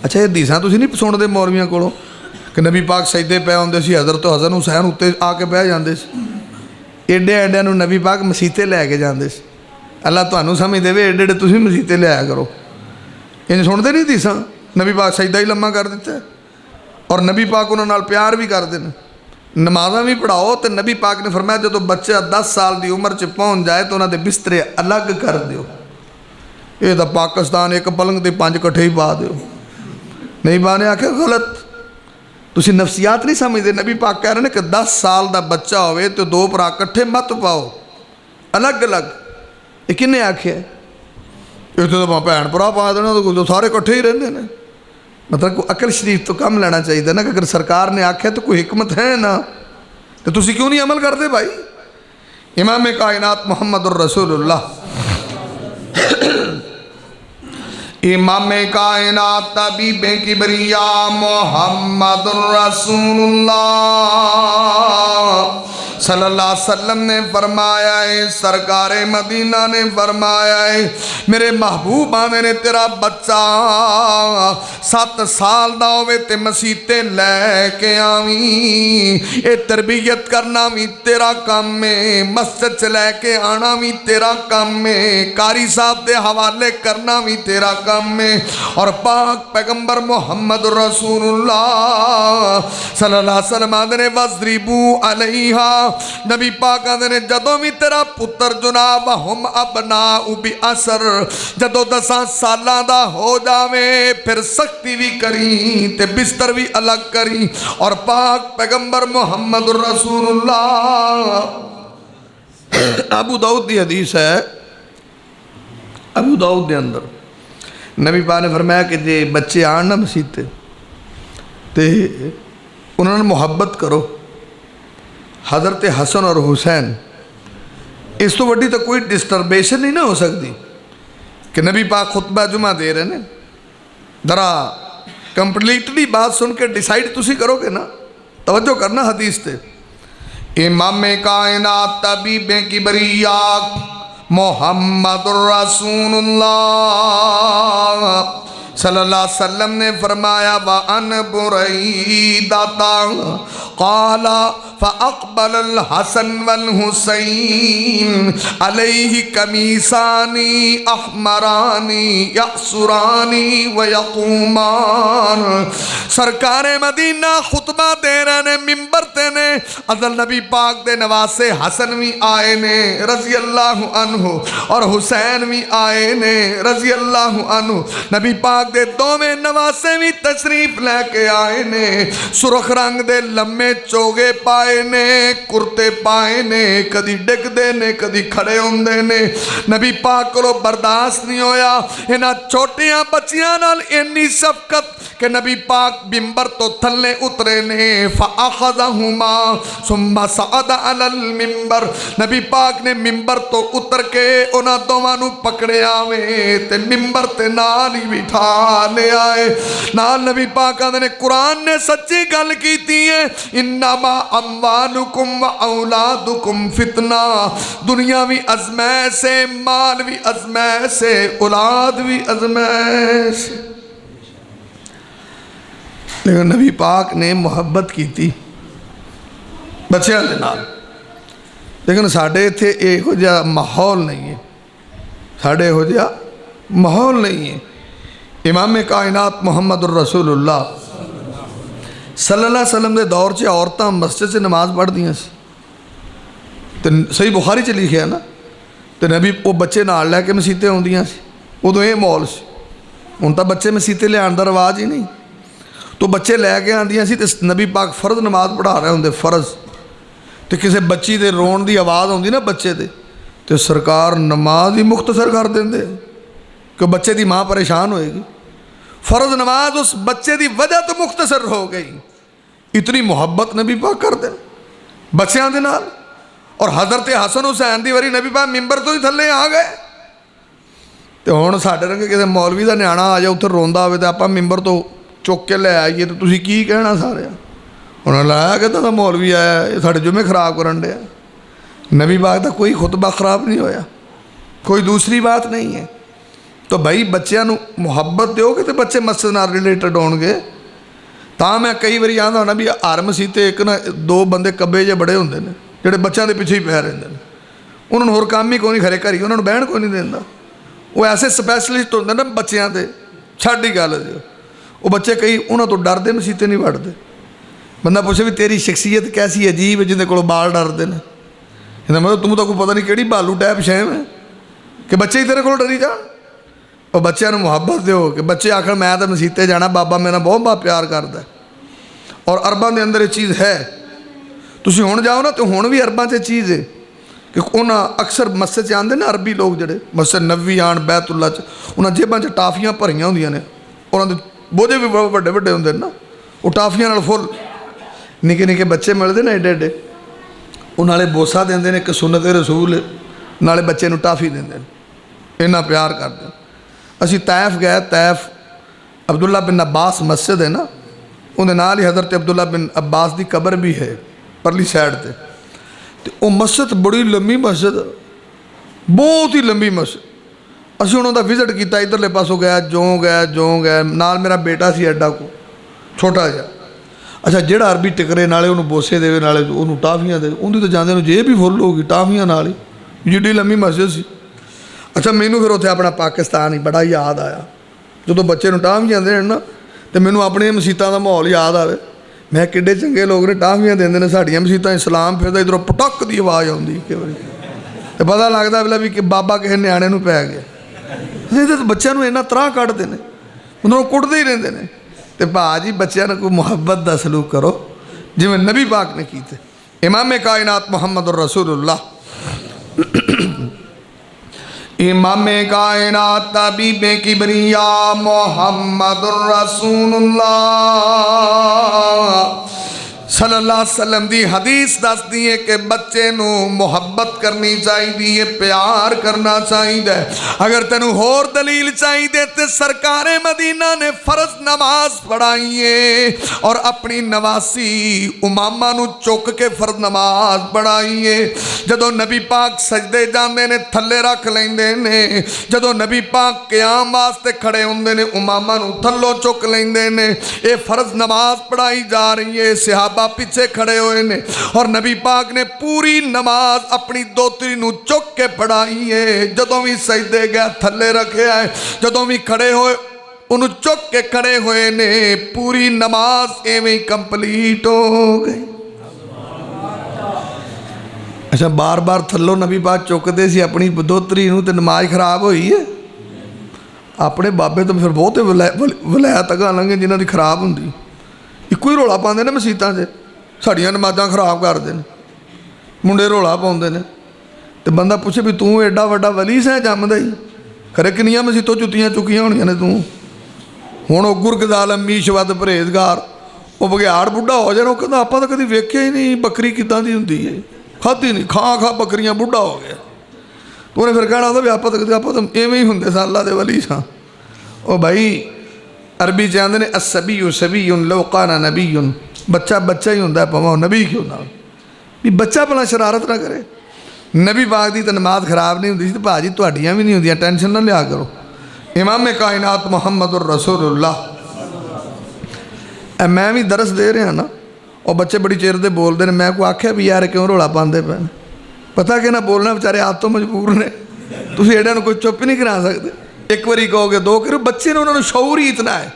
अच्छा ये हदीसां तुसीं नहीं सुणदे मौलवियां कोलों कि नबी पाक सजदे पै हुंदे सी, हज़रत हसन हुसैन उत्ते आके बह जांदे सी, एडे एडियां नूं नबी पाक मसीते लैके जांदे सी। अल्लाह तुहानूं समझ देवे एडे एडे तुसीं मसीते लिआया करो। इन सुणदे नहीं हदीसां? नबी पाक सजदा ही लम्मा कर दिता और नबी पाक उन्हां नाल प्यार भी करदे ने, नमाज़ां भी पढ़ाओ। तो नबी पाक ने फरमाया जो बच्चा 10 साल की उम्र च पहुँच जाए तो उन्होंने बिस्तरे अलग कर दो। ये तो पाकिस्तान एक पलंग ते 5 कट्ठे ही पा दो। नहीं पाने आखे गलत, तुसी नफसियात नहीं समझते। नबी पाक कह रहे हैं कि 10 साल का बच्चा होवे तो 2 भरा कट्ठे मत पाओ, अलग अलग। ये किन्ने आख्या? इतने तो भैन भरा पा देना तो सारे कट्ठे ही रहते हैं। मतलब कोई अकल शरीफ तो कम लेना चाहिए ना कि अगर सरकार ने आख्या तो कोई हिकमत है ना, तो तुसी क्यों नहीं अमल करते भाई? इमाम कायनात मुहम्मदुर रसूलुल्लाह, इमाम कायनात तबीब किबरिया मुहम्मदुर रसूलुल्लाह सल्लल्लाहु अलैहि वसल्लम ने फरमाया है, सरकार मदीना ने फरमाया है, मेरे महबूब आने ने तेरा बच्चा 7 साल का होवे ते मसीते लैके आवी, ये तरबियत करना भी तेरा काम है, मस्जिद च लैके आना भी तेरा काम है, कारी साहब के हवाले करना भी तेरा काम है। और पाक पैगंबर मुहम्मद रसूलुल्लाह सल्लल्लाहु अलैहि वसल्लम ने वज़रिबू अलैहा, नबी पाक ने जदों भी तेरा पुत्र जुनाब हम अपना उबी असर जदों 10 सालां दा हो जावे फिर सख्ती भी करी ते बिस्तर भी अलग करी। और पाक पैगंबर मुहम्मद रसूलुल्लाह, अबू दाऊद की हदीस है, अबू दाऊद के अंदर नबी पाक ने फरमाया कि जे बच्चे आन ना मसीते ते उन्होंने मुहब्बत करो। हज़रत हसन और हुसैन, इस तो वड्डी तो कोई डिस्टर्बेशन नहीं ना हो सकती कि नबी पाक खुतबा जुमा दे रहे हैं। जरा कंप्लीटली बात सुन के डिसाइड तुसी करोगे ना, तवज्जो करना हदीस ते। इमाम कायनात तबीब किबरिया मुहम्मदुर रसूलुल्लाह सल्लल्लाहु अलैहि वसल्लम ने फरमाया व अन बुरैदा क़ाला फ़अक़बल अल हसन वल हुसैन अलैहि कमीसानी अहमरानी यक़सुरानी व यक़ूमान। सरकार मदीना खुतबा दे रहे ने, मिंबर ते ने, अदल नबी पाक दे नवासे हसन भी आए ने रज़ी अल्लाह अन्हु और हुसैन भी आए ने रज़ी अल्लाह अन्हु। नबी पाक दे दोवें नवासे भी तशरीफ लैके आए ने, सुरख रंग दे लम्मे चोगे पाए ने, कुर्ते पाए ने, कदी डिगदे ने कदी खड़े होंदे ने। नबी पाक को बर्दाश्त नहीं होया इन्हां छोटियां बच्चियां नाल इन्नी शफकत कि नबी पाक मिंबर तो थल्ले उतरे ने, फ़अख़ज़हुमा सुम्मा सअद अलल मिंबर, नबी पाक ने मिंबर तो उतर के उन्हां दोवां नूं पकड़िया वे ते मिंबर ते नाल ही बिठा ले आए। नाल नबी पाक ने कुरान ने सच्ची गल कीती है, इन्नमा अम्वालुकुम व औलादुकुम फितना, दुनिया भी अज़मैश है, माल भी अज़मैश है, औलाद भी अज़मैश। लेकिन नबी पाक ने मुहब्बत की थी बच्चों के नाल, लेकिन साढ़े इत्थे इहो जिहा माहौल नहीं है, साढ़े इहो जिहा माहौल नहीं है। इमाम कायनात मुहम्मद रसूलुल्लाह सल्लल्लाहु अलैहि वसल्लम के दौर से औरतां मस्जिद से नमाज पढ़दियां सी, तो सही बुखारी च लिखिया ना, तो नबी वो बच्चे नाल लैके मसीते आउंदियां सी। उदों ये माहौल सी, हुण तां बच्चे मसीते लियाण दा रिवाज ही नहीं, तो बच्चे लैके आंदियां सी ते नबी पाक फ़र्ज नमाज पढ़ा रहे होंदे फ़र्ज, तो किसी बच्ची दे रोण की आवाज़ आउंदी ना बच्चे दे, तो सरकार नमाज ही मुख्तसर कर देंदे कि बच्चे की माँ परेशान होएगी। फ़र्ज नमाज उस बच्चे की वजह तो मुख्तसर हो गई। इतनी मुहब्बत नबी पाक कर दें बच्चों के नाल। और हज़रत हसन हुसैन की वारी नबी पाक मिंबर तो ही थले आ गए, तो हुण साडे रंगे किसी मौलवी का न्याणा आ जाए उत्थे रोंदा होवे तो आपां मिंबर तो चुक के लै आइए तो तुसीं की कहना सारे। उन्होंने लाया किदा दा मौलवी आया ये साढ़े जुमे खराब करन दिया। नबी पाक का कोई खुतबा खराब नहीं होया, कोई दूसरी बात नहीं है। तो भाई बच्चों को मुहब्बत दोगे तो बच्चे मस्जिद नाल रिलेटेड होणगे। तां मैं कई बारी आंदा होना भी हर मसीत एक ना दो बंदे कब्बे जे बड़े होंदे ने जिहड़े बच्चों के पिछे ही पै रहिंदे ने, उन्होंने होर काम ही कोई नहीं, खरे घर ही उन्होंने बहन कोई नहीं देंदा। वो ऐसे स्पैशलिस्ट होंदे ने बच्चों के, छड्ड ही गल जो वो बच्चे कई उन्होंने तो डरते मसीते नहीं वड़ते। बंदा पूछे भी तेरी शख्सियत कैसी अजीब है जिंदे कोलों बाल डरते हैं, इसका मतलब तू तो कोई पता नहीं किहड़ी भालू टाइप शैम है कि बच्चे ही तेरे को डरी जान। और बच्चों को मुहब्बत दो कि बच्चे आखिर मैं तो मसीते जाना, बाबा मेरा बहुत प्यार करता। और अरबां के अंदर ये चीज़ है, तुसीं हुण जाओ ना तो हुण भी अरबां च चीज़ है कि उन्हें अक्सर मस्जिद च आते ना अरबी लोग जोड़े मस्जिद नबवी आन बैतुल्ला च, उन्हें जेबां च टाफियां भरियां होंदियां ने, उन्होंने बोझे भी बड़े बड़े होंदे ना, वो टाफियां नाल फुल निके निके बच्चे मिलते ना एडे एडे, उन्हें बोसा देंदे ने कि सुन्नत रसूल, नाले बच्चे नूं टाफी देंदे ने, इन्ना प्यार करते। असीं तैफ गए, तैफ अब्दुल्ला बिन अब्बास मस्जिद है ना, उन्हें नाल ही हज़रत अब्दुल्ला बिन अब्बास की कबर भी है परली साइड पर। तो वो मस्जिद बड़ी लंबी मस्जिद, बहुत ही लंबी मस्जिद। असीं उन्होंने विजिट किया, इधरले पासों गया जो गया नाल मेरा बेटा सी एडा को छोटा जिहा। अच्छा जिहड़ा अरबी टिकरे नाले उन्होंने बोसे देवे नाले उन्होंने टाफियां दे, उन्हें तो जाते हैं जेब भी फुल होगी टाफियां नाल ही, जिड्डी लंबी मस्जिद सी। अच्छा मैनू फिर उत्थे अपना पाकिस्तान ही बड़ा याद आया, जो बच्चे टाफियां देन ना तो मैनू अपनी मसीतां का माहौल याद आवे। मैं किड्डे चंगे लोग ने टाफियां देंदे ने, साडियां मसीतां इस्लाम फिरदा इधरों पटक की आवाज़ आउंदी कई बारी, तो पता लगता भी कि बाबा किसी न्याणे नूं पै गया। तो बच्चों को इन्ना त्राह कढ़ते हैं, उन्होंने कुटते ही रहते हैं। तो भाजी बच्चों ने कोई मुहब्बत का सलूक करो जिवें नबी पाक ने कीते। इमाम कायनात मुहम्मद रसूलुल्लाह, इमाम कायनात तबीबे किबरिया मुहम्मद रसूलुल्लाह सल्लल्लाहु अलैहि वसल्लम दी हदीस दसदी है कि बच्चे नू मुहब्बत करनी चाहिए, प्यार करना चाहिए। अगर तेनू होर दलील चाहिए तो सरकार मदीना ने फर्ज नमाज पढ़ाई है और अपनी नवासी उमामा नू चुक के फर्ज नमाज पढ़ाई है। जदों नबी पाक सजदे जाते ने थले रख लेंदे ने, जदों नबी पाक क़याम वास्ते खड़े होंदे ने उमामा नू थल्लों चुक लेंदे ने। ये फर्ज नमाज पढ़ाई जा रही है, सहाबा पीछे खड़े हुए ने और नबी पाक ने पूरी नमाज अपनी दोतरी नू चुक के पढ़ाई है। जदों भी सजदे गया थले रखे है, जदों भी खड़े होए उन्होंने चुक के खड़े हुए ने, पूरी नमाज एवं कंप्लीट हो गई। अच्छा बार बार थल्लों नबी पाक चुकते सी अपनी दोतरी नू ते नमाज खराब हुई है। अपने बाबे तो फिर बहुत वलैत अगा लंघे जिन्हों की खराब होंगी, इको ही रौला पाते ने मसीतां से, साड़ियाँ नमाज़ां खराब करते हैं, मुंडे रौला पाते हैं। तो बंदा पूछे भी तू एडा वड्डा वली सै जमदा ही, खरे किनियां मसीतों जुत्तियां चुकियां होनियां ने तू। हुण ओ गुरगदाल मीशवद परहेजगार वो बघियाड़ बुढ़ा हो जाए, कहता आपां तां कदी वेख्या ही नहीं बकरी किदां दी हुंदी है, खाधी नहीं, खा बकरियां बुढ़ा हो गया। तो उन्हें फिर कहना होंदा भी आपां तां इवें ही हुंदे सन, अल्लाह दे वली सां। ओ भाई अरबी च आंदे ने असबीयु सबीयुन लौ काना नबीयुन, बच्चा बच्चा ही होंदा भावें नबी क्यों ना भी, बच्चा भला शरारत ना करे। नबी पाक की तो नमाज खराब नहीं होंदी, तो भाजी तुहाडियां भी नहीं होंदियां, टेंशन ना लिया करो। इमाम कायनात मुहम्मद रसूलुल्लाह, मैं भी दरस दे रहा ना, और बच्चे बड़ी चेर दे बोलते हैं, मैं को आख्या भी यार क्यों रौला पाते पे, पता कि ना बोलना बेचारे आप तो मजबूर ने, तुम एडा कोई चुप नहीं करा सकते। एक बारी कहोगे दो करो, बच्चे ने उन्होंने शौर ही इतना है,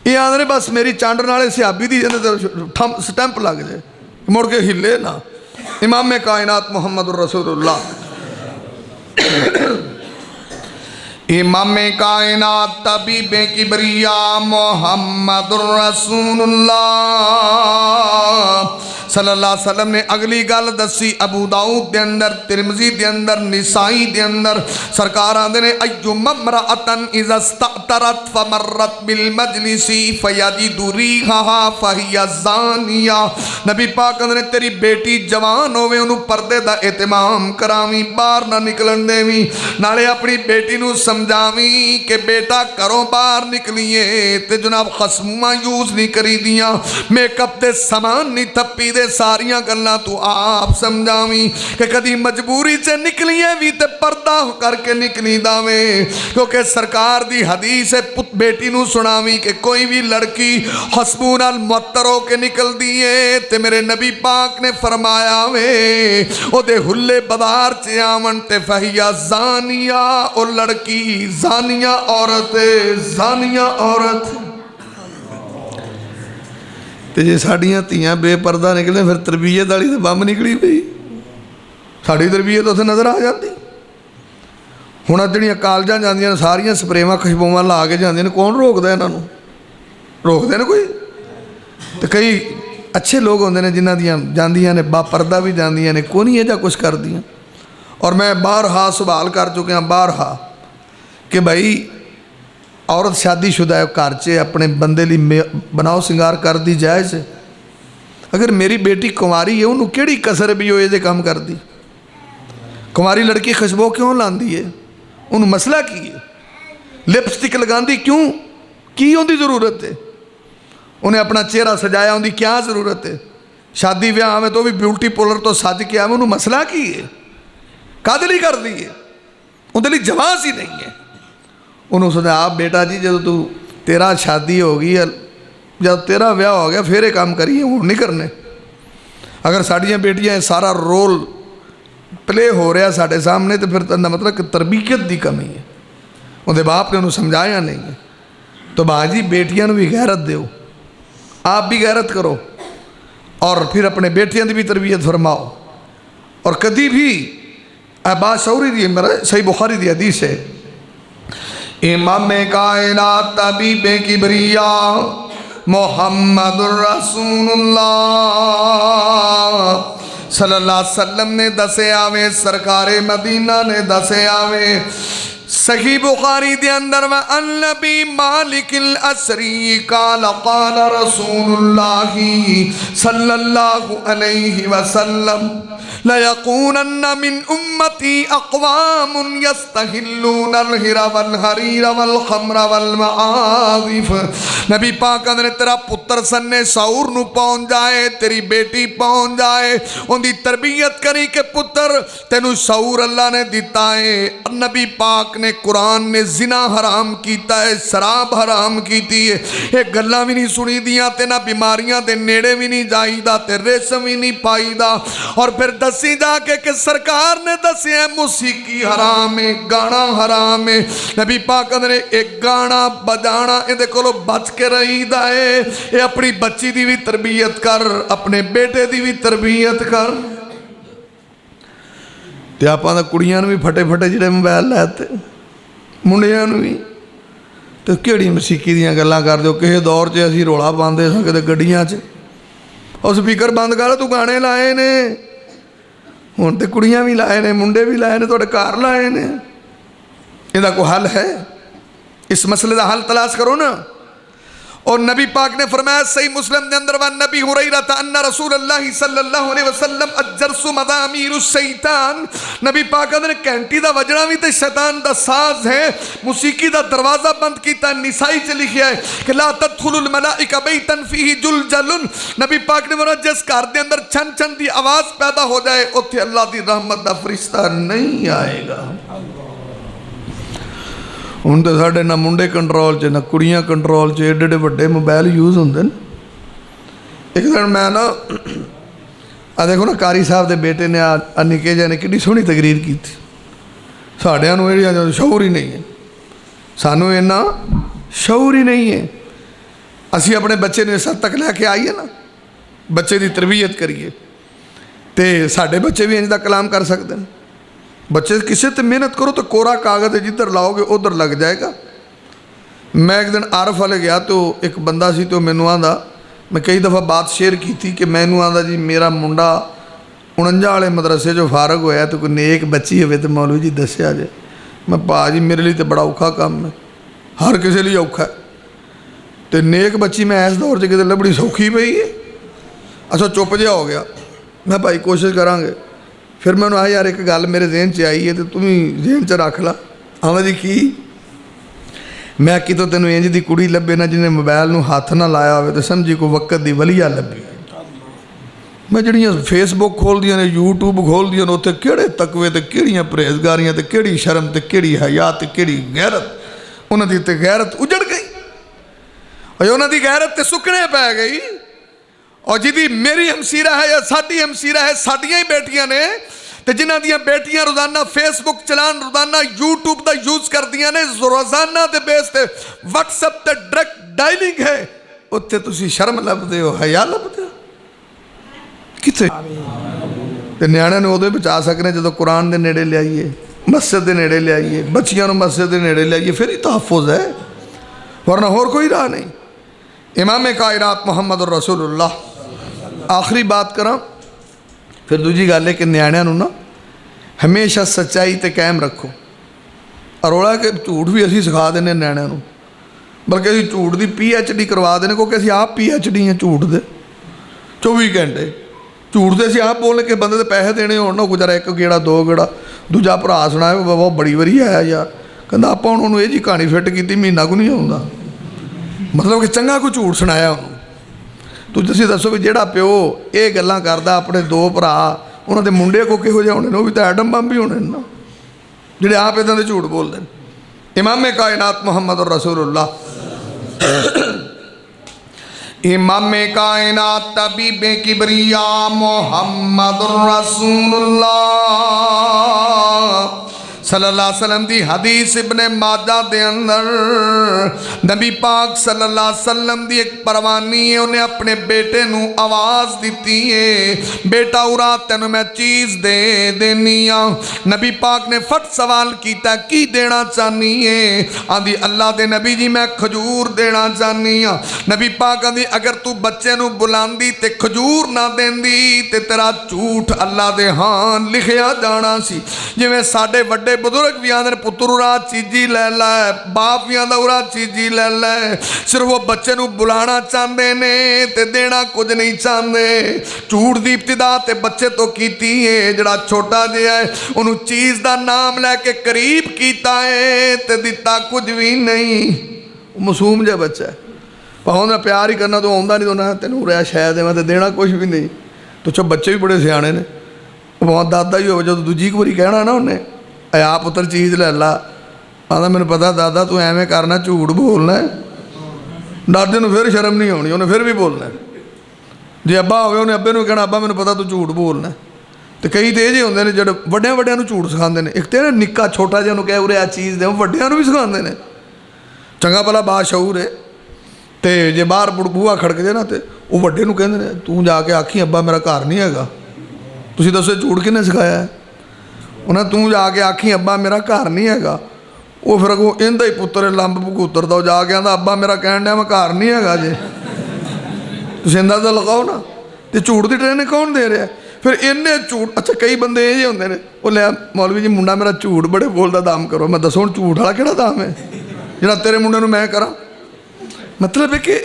ये आदि ने बस मेरी चांडर नाले सियाबी दी तो स्टैंप लग जाए, मुड़ के हिले ना। इमाम कायनात मुहम्मद रसूलुल्लाह, इमाम कायनात तबीबे किबरिया मुहम्मद रसूलुल्लाह सल्लल्लाहु अलैहि वसल्लम ने अगली गल दसी अबू दाऊद दे अंदर, तिरमिजी दे अंदर, निसाई दे अंदर सरकार आंदे ने अय्युम इम्रअतन इज़ा इस्तअतरत फमर्रत बिल मजलिसी फयजिदु रीहा फहिया ज़ानिया। नबी पाक ने तेरी बेटी जवान होवे उन्हों पर्दे दा एहतमाम करावी, बाहर ना निकलन देवी, नाले अपनी बेटी नू समझावी कि बेटा घरों बाहर निकलीए ते जनाब खसमुआ यूज नहीं करी दियां, मेकअप दे समान नहीं थप्पी दे, सारियां गल्लां तू आप समझावी कि कदी मजबूरी च निकलीए भी ते पर्दा करके निकली दावे, क्योंकि सरकार दी हदीस है बेटी नू सुनावी कि कोई भी लड़की खसमू नाल मुअत्तर होके निकल दिए ते मेरे नबी पाक ने फरमाया वे ओदे हुल्ले बाजार च आवन ते फहिया ज़ानिया, ओ लड़की ज़ानिया औरत, ज़ानिया औरत। तो जे साड़ियाँ धीयां बेपर्दा निकले फिर तरबीयत वाली तो बंब निकली पई, साड़ी तरबीयत उत्थे नज़र आ जाती। हुण जड़ियाँ कालजां जांदियां सारियां स्प्रेवां खुशबूवां ला के जांदियां, कौन रोकदा इन्हां नूं? रोकदे ने कोई? तो कई अच्छे लोग होंदे ने जिन्हां दियां जांदियां ने बापर्दा भी जांदियां ने, कोई नहीं इह जिहा कुछ करदियां। और मैं बारहा सवाल कर चुकिया, बारहा कि भाई औरत शादीशुदा है, घर च अपने बंदे लिए बनाओ सिंगार कर दी जायज़ है। अगर मेरी बेटी कुंवारी है उन्होंने केड़ी कसर भी हो ये काम कर दी? कुंवारी लड़की खुशबू क्यों लांदी है? उन्होंने मसला की है? लिपस्टिक लगांदी क्यों? की उनकी ज़रूरत है? उन्हें अपना चेहरा सजाया, उनकी क्या ज़रूरत है? शादी ब्याह आवे तो भी ब्यूटी पार्लर तो सज के आवे, उन्होंने मसला की है? कादे लई कर दी है? उनके लिए जवाब ही नहीं है। उन्होंने सोचा आप बेटा जी जो तू तेरा शादी हो गई, जब तेरा ब्याह हो गया फिर ये काम करिए, हूँ नहीं करने। अगर साड़ियाँ बेटियाँ सारा रोल प्ले हो रहा साढ़े सामने तो फिर मतलब कि तरबीयत की कमी है, उनके बाप ने उन्होंने समझाया नहीं है। तो बाजी बेटियां भी गैरत दो, आप भी गैरत करो और फिर अपने बेटियां की भी तरबियत फरमाओ। और कभी भी बात शौरी दी मेरा सही बुखारी दी हदीस है, इमाम कायनात तबीब किबरिया मोहम्मदुर रसूलुल्लाह सल्लल्लाहु अलैहि वसल्लम ने दसे आवे, सरकारे मदीना ने दसे आवे सही बुखारी दे अंदर में अन्नबी मालिकिल असरी काल काल रसूलुल्लाही सल्लल्लाहु अलैहि वसल्लम लयकूनन्न मिन उम्मती अक़वामुन यस्तहिल्लून अलहिरा वल हरीरा वल खम्रा वल मआज़िफ। नबी पाक ने तेरा पुत्र सन्ने सऊर नू पहुंच जाए, तेरी बेटी पहुंच जाए, उनकी तरबियत करी के पुत्र तेनू सऊर अल्लाह ने दिता है। नबी पाक ने कुरान ने जिना हराम किया है, शराब हराम की है, ये गल्लां भी नहीं सुनी दियां ते ना बीमारियां दे नेड़े भी नहीं जाईदा ते रेशम भी नहीं पाईदा। और फिर दसी जाके कि सरकार ने दसिया मुसीकी हराम है, गाना हराम है। नबी पाक ने एक गाना बजाना ये कोलों बच के रहीदा है। ये अपनी बच्ची की भी तरबियत कर, अपने बेटे की भी तरबियत कर। तो आप कुड़ियां भी फटे फटे जोड़े मोबाइल लैते, मुंडियां भी तो केड़ी मसीकी दियां गल्लां कर दो। किसी दौर च असीं रौला पाते सां किते गड्डियां च, और स्पीकर बंद कर तू गाने लाए ने, हुण तो कुड़ियां भी लाए ने, मुंडे भी लाए ने, तुहाडे घर लाए ने। इहदा कोई हल है? इस मसले का हल तलाश करो ना। और नबी पाक ने फरमाया सही मुस्लिम के अंदर वन नबी हुरैरा अन्ना रसूलुल्लाह सल्लल्लाहु अलैहि वसल्लम अजरसु मदामीरु शैतान। नबी पाक ने घंटी का वजना भी तो शैतान का साज है। मुसीकी का दरवाजा बंद किया, निसाई च लिखा है कि ला तदखुलुल मलाइका बैतन फीही जुलजलुन। नबी पाक ने बोला जिस घर के अंदर छन छन की आवाज़ पैदा हो जाए उत्थे अल्लाह की रहमत का फरिश्ता नहीं आएगा। हुण तो साढ़े ना मुंडे कंट्रोल च ना कुड़ियां कंट्रोल च, एडे एडे वड्डे मोबाइल यूज़ होंदे न। एक दिन मैं ना देखो ना कारी साहब के बेटे ने निके जे ने कितनी सोहनी तकरीर की थी। साढ़ियां नूं इहदा शऊर ही नहीं है, सानू इन्ना शऊर ही नहीं है। असी अपने बच्चे ने इस हद तक लैके आईए ना, बच्चे की तरबियत करिए तो साढ़े बच्चे भी इंज दा कलाम कर सकते हैं। बच्चे किसी ते मेहनत करो तो कोरा कागज़ जिधर लाओगे उधर लग जाएगा। मैं एक दिन आरफ वाले गया तो एक बंदा सी तो मैनू आंदा मैं कई दफ़ा बात शेयर की थी कि मैनू आंदा जी मेरा मुंडा 49 वाले मदरसे जो फारग होया तो कोई नेक बच्ची हो तो मौलवी जी दस्या जे। मैं भाजी मेरे लिए तो बड़ा औखा काम है, हर किसी लिए औखा है, तो नेक बच्ची मैं इस दौर च कितने लभड़ी सौखी पई है। अच्छा चुप जिहा हो गया। मैं भाई कोशिश करांगे। फिर मैं आ यार एक गल मेरे जहन च आई है तो तुम जहन च रख ला। आवा जी की मैं कितों तेन इंज दी कुड़ी लभे ना जिन्हें मोबाइल नूं हथ ना लाया हो तो समझी कोई वक्त दी वलिया लभी। मैं जड़ियाँ फेसबुक खोलदियां ने यूट्यूब खोलदियां ने उत्थे किहड़े तकवे ते किहड़ियां परहेजगारियां ते किहड़ी शर्म ते किहड़ी हया ते किहड़ी गैरत। उन्हां दी ते गैरत उजड़ गई और उन्हां दी गैरत ते सुकने पै गई। और जिहदी मेरी हमसीरा है या साडी हमसीरा है, साडियां ही बेटियां ने ते जिन्हां दियां बेटियां रोज़ाना फेसबुक चलान, रोज़ाना यूट्यूब का यूज़ करदियां ने, रोज़ाना दे बेस ते व्हाट्सएप ते डायरेक्ट डायलिंग है, उत्थे तुसीं शर्म लभदे हो, हया लभदे हो किथे। ते न्याणिਆਂ ਨੂੰ ਉਦੋਂ ਹੀ बचा सकने ਜਦੋਂ कुरान के नेड़े लियाइए, मस्जिद के नेड़े लियाइए, बच्चियों को मस्जिद के नेड़े लियाइए, फिर ही तहफ़ुज़ है, वरना होर कोई राह नहीं। इमाम कायनात मुहम्मद रसूलुल्लाह। आखिरी बात करा फिर दूजी गल है कि न्याणिਆਂ ਨੂੰ ना हमेशा सच्चाई ते कायम रखो। अरोड़ा कि झूठ भी असी सिखा देने न्याणिਆਂ ਨੂੰ, बल्कि असी झूठ की PhD करवा देने, क्योंकि असी आप PhD हैं झूठ दे 24 घंटे झूठ से अं आप बोलने कि बंदे पैसे देने हो ना गुजारा एक गेड़ा दो गेड़ा। दूजा भरा सुनाए बाबा बड़ी वरी आया यार, कहता आप उन्होंने ये जी कहानी फिट की महीना को नहीं आता, मतलब कि चंगा कोई झूठ सुनाया उन्होंने। तो तुसीं दसो भी जेड़ा प्यो ये गल्लां करदा अपने दो भरा उन्होंने मुंडे को किहो जिहे होने, वो भी तो एडम बम भी होने ना जिहड़े आप इदां दे झूठ बोलदे ने। इमाम कायनात मुहम्मद रसूलुल्लाह। इमाम कायनात तबीबे किबरिया मोहम्मद रसूलुल्लाह सल्लल्लाहु अलैहि वसल्लम दी हदीस इब्ने माजा दे अंदर नबी पाक सल्लल्लाहु अलैहि वसल्लम दी एक परवानी है, उन्हें अपने बेटे नू आवाज़ दी है, बेटा उरा तेन मैं चीज़ दे देनी आ। नबी पाक ने फट सवाल किया की देना चाहनी है? आंदी अल्लाह दे नबी जी मैं खजूर देना चाहनी आ। नबी पाक आंदी अगर तू बच्चे नू बुलांदी ते खजूर ना देंदी ते तेरा झूठ अल्लाह दे हां लिखिया जाना सी। जिवें साडे वड्डे बुजुर्ग भी आंदे पुत्तर उरा चीजी लै लै, बाप भी आंदा उरा चीजी लै लै, सिर्फ वो बच्चे नू बुलाना चाहते ने ते देना कुछ नहीं चाहते। झूठ की इब्तिदा ते बच्चे तो कीती है, जड़ा छोटा जिहा है उन्होंने चीज़ का नाम लैके करीब किया है ते दिता कुछ भी नहीं। मासूम जिहा बच्चा है, भावें उन्हें प्यार ही करना तो आउंदा नहीं, तो उन्हें तेन रहा शायद मैं तो देना कुछ भी नहीं। तो चो बच्चे भी बड़े सियाने ने, भावें दादा ही हो, जो दूजी बारी कहना ना उन्हें आ पुत्र चीज़ लै ला, आंदा मैनूं पता दादा तू एवें करना झूठ बोलना है। दादे नूं फिर शर्म नहीं आनी, उन्हें फिर भी बोलना है। जे अब्बा होवे उन्हें अब्बे नूं कहना अब्बा मैनूं पता तू झूठ बोलना है। तो कई तो ये होंगे ने जो वड्डियां वड्डियां नूं झूठ सिखाते हैं। एक तो निक्का छोटा जिहा नूं कह उरे आ चीज़ दे, वड्डियां नूं भी सिखाते हैं। चंगा भला बाशऊर है, तो जे बाहर बूहा खड़क जाए ना तो वो वड्डे नूं कहंदे ने तू जाके आखी अब्बा मेरा घर नहीं हैगा। तुसीं दसो झूठ किन्ने सिखाया है? उन्हें तू जाके आखी अब्बा मेरा घर नहीं हैगा। वो फिर अगों इहदा ही पुत्तर लंब भगूतर दा जाके आंदा अब्बा मेरा कहण दिया मैं घर नहीं हैगा जे। तुसीं अंदाज़ा लगाओ ना, तो झूठ की ट्रेनिंग कौन दे रहा है? फिर इन्ने झूठ। अच्छा कई बंदे ये होंगे ने वो लै मौलवी जी मुंडा मेरा झूठ बड़े बोलदा दाम करो। मैं दसो हुण झूठ वाला किहड़ा दाम है जिहड़ा तेरे मुंडे नूं मैं करा? मतलब है कि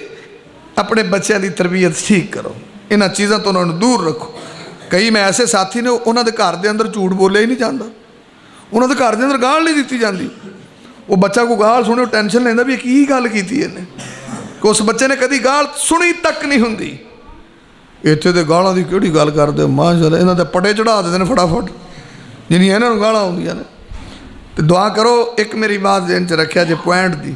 अपने बच्चों की तरबीयत ठीक करो, इन्हां चीज़ों तो उन्होंने दूर रखो। कई मैं ऐसे साथी ने उन्होंने घर के अंदर झूठ बोलिया ही नहीं जाता, उन्होंने घर के अंदर गाल नहीं दी जाती। वो बच्चा को गाल सुने टेंशन लेंदा भी की गल की इन्हें, कि उस बच्चे ने कभी गाल सुनी तक नहीं होंगी। इत्थे तो गालों की किहड़ी गल करदे माशाअल्लाह, इन्हां दे पटे चढ़ा देते हैं फटाफट जिन्नियां इन्हां नूं गालां आउंदियां ने। तो दुआ करो एक मेरी बात ध्यान च रखिया जे पॉइंट दी,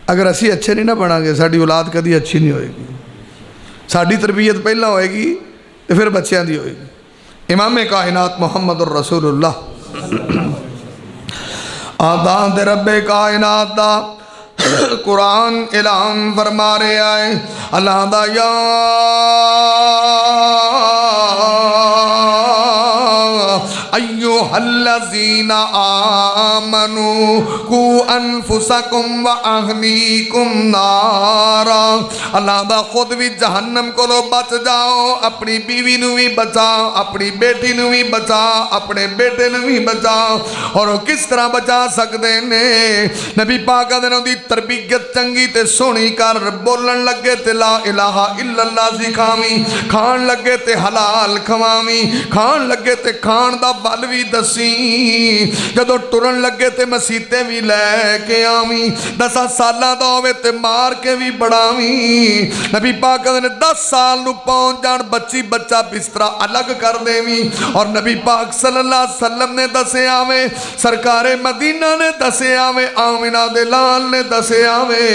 अगर असी अच्छे नहीं ना बनांगे साडी औलाद कभी अच्छी नहीं होएगी। साडी तरबीयत पहला होएगी तो फिर बच्चों की होएगी। इमाम कायनात मुहम्मद रसूलुल्लाह आदाद रब्बे कायनात दा कुरान ऐलान फरमा रहा है। अल्लाह दा या अय्युहन्नास अय्युहल्लज़ीना आमनू कू अनफुसकुम व अहलीकुम नारा। अल्लाह दा खुद भी जहन्नम कोलों बच जाओ, अपनी बीवी नू भी बचाओ, अपनी बेटी नू भी बचाओ, अपने बेटे नू भी बचाओ। और वो किस तरह बचा सकते ने? नबी पाक दी तरबियत चंगी ते सोहनी कर, बोलन लगे ते ला इलाहा इल्लल्लाह सिखावी, खान लगे ते हलाल खवावी, खान लगे ते खान दा बल भी दसी, जदों टुरन लगे ते मसीते भी लैके आवी, 10 सालां दा होवे ते मार के भी बढ़ावी। नबी पाक ने 10 साल नू पहुंच जान बच्ची बच्चा बिस्तरा अलग कर देवी। और नबी पाक सल्लल्लाहु अलैहि वसल्लम ने दसे आवे, सरकारे मदीना ने दसे आवे, आमिना दे लाल ने दसे आवे,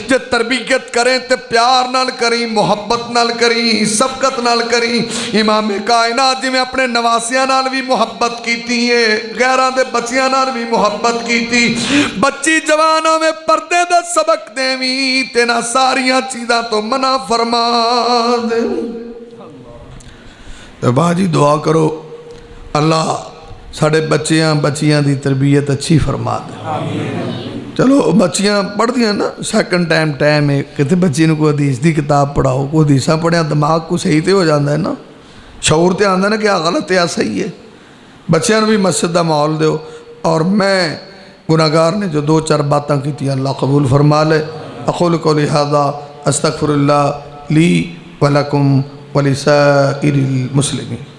जे तरबियत करें ते प्यार नाल करी, मुहब्बत नाल करी, शफकत नाल करी। इमाम कायनात जिवें अपने नवासियां नाल भी मुहब्बत कीती है, गैरां दे बच्चियां नाल भी मुहब्बत कीती। बच्ची जवानों में पर्दे दा सबक देवी, तेना सारियां चीज़ां तो मना फरमा दे। तो बाजी दुआ करो अल्लाह साढ़े बच्चियां बच्चियां की तरबियत अच्छी फरमा दे। चलो बच्चियां पढ़दियां ना, सैकंड टाइम है कितने बच्ची को हदीस की किताब पढ़ाओ, कोई हदीसा पढ़िया दिमाग को सही तो हो जाता है ना, शऊर तो आंदा ना कि आ गलत है आ सही है। बच्चों भी मस्जिद का माहौल दो। और मैं गुनाहगार ने जो 2-4 बातें की अल्लाह कबूल फरमा ले। अक़ूलु क़ौली हाज़ा अस्तग़फ़िरुल्लाह ली व लकुम व लिसाइरिल मुस्लिमीन।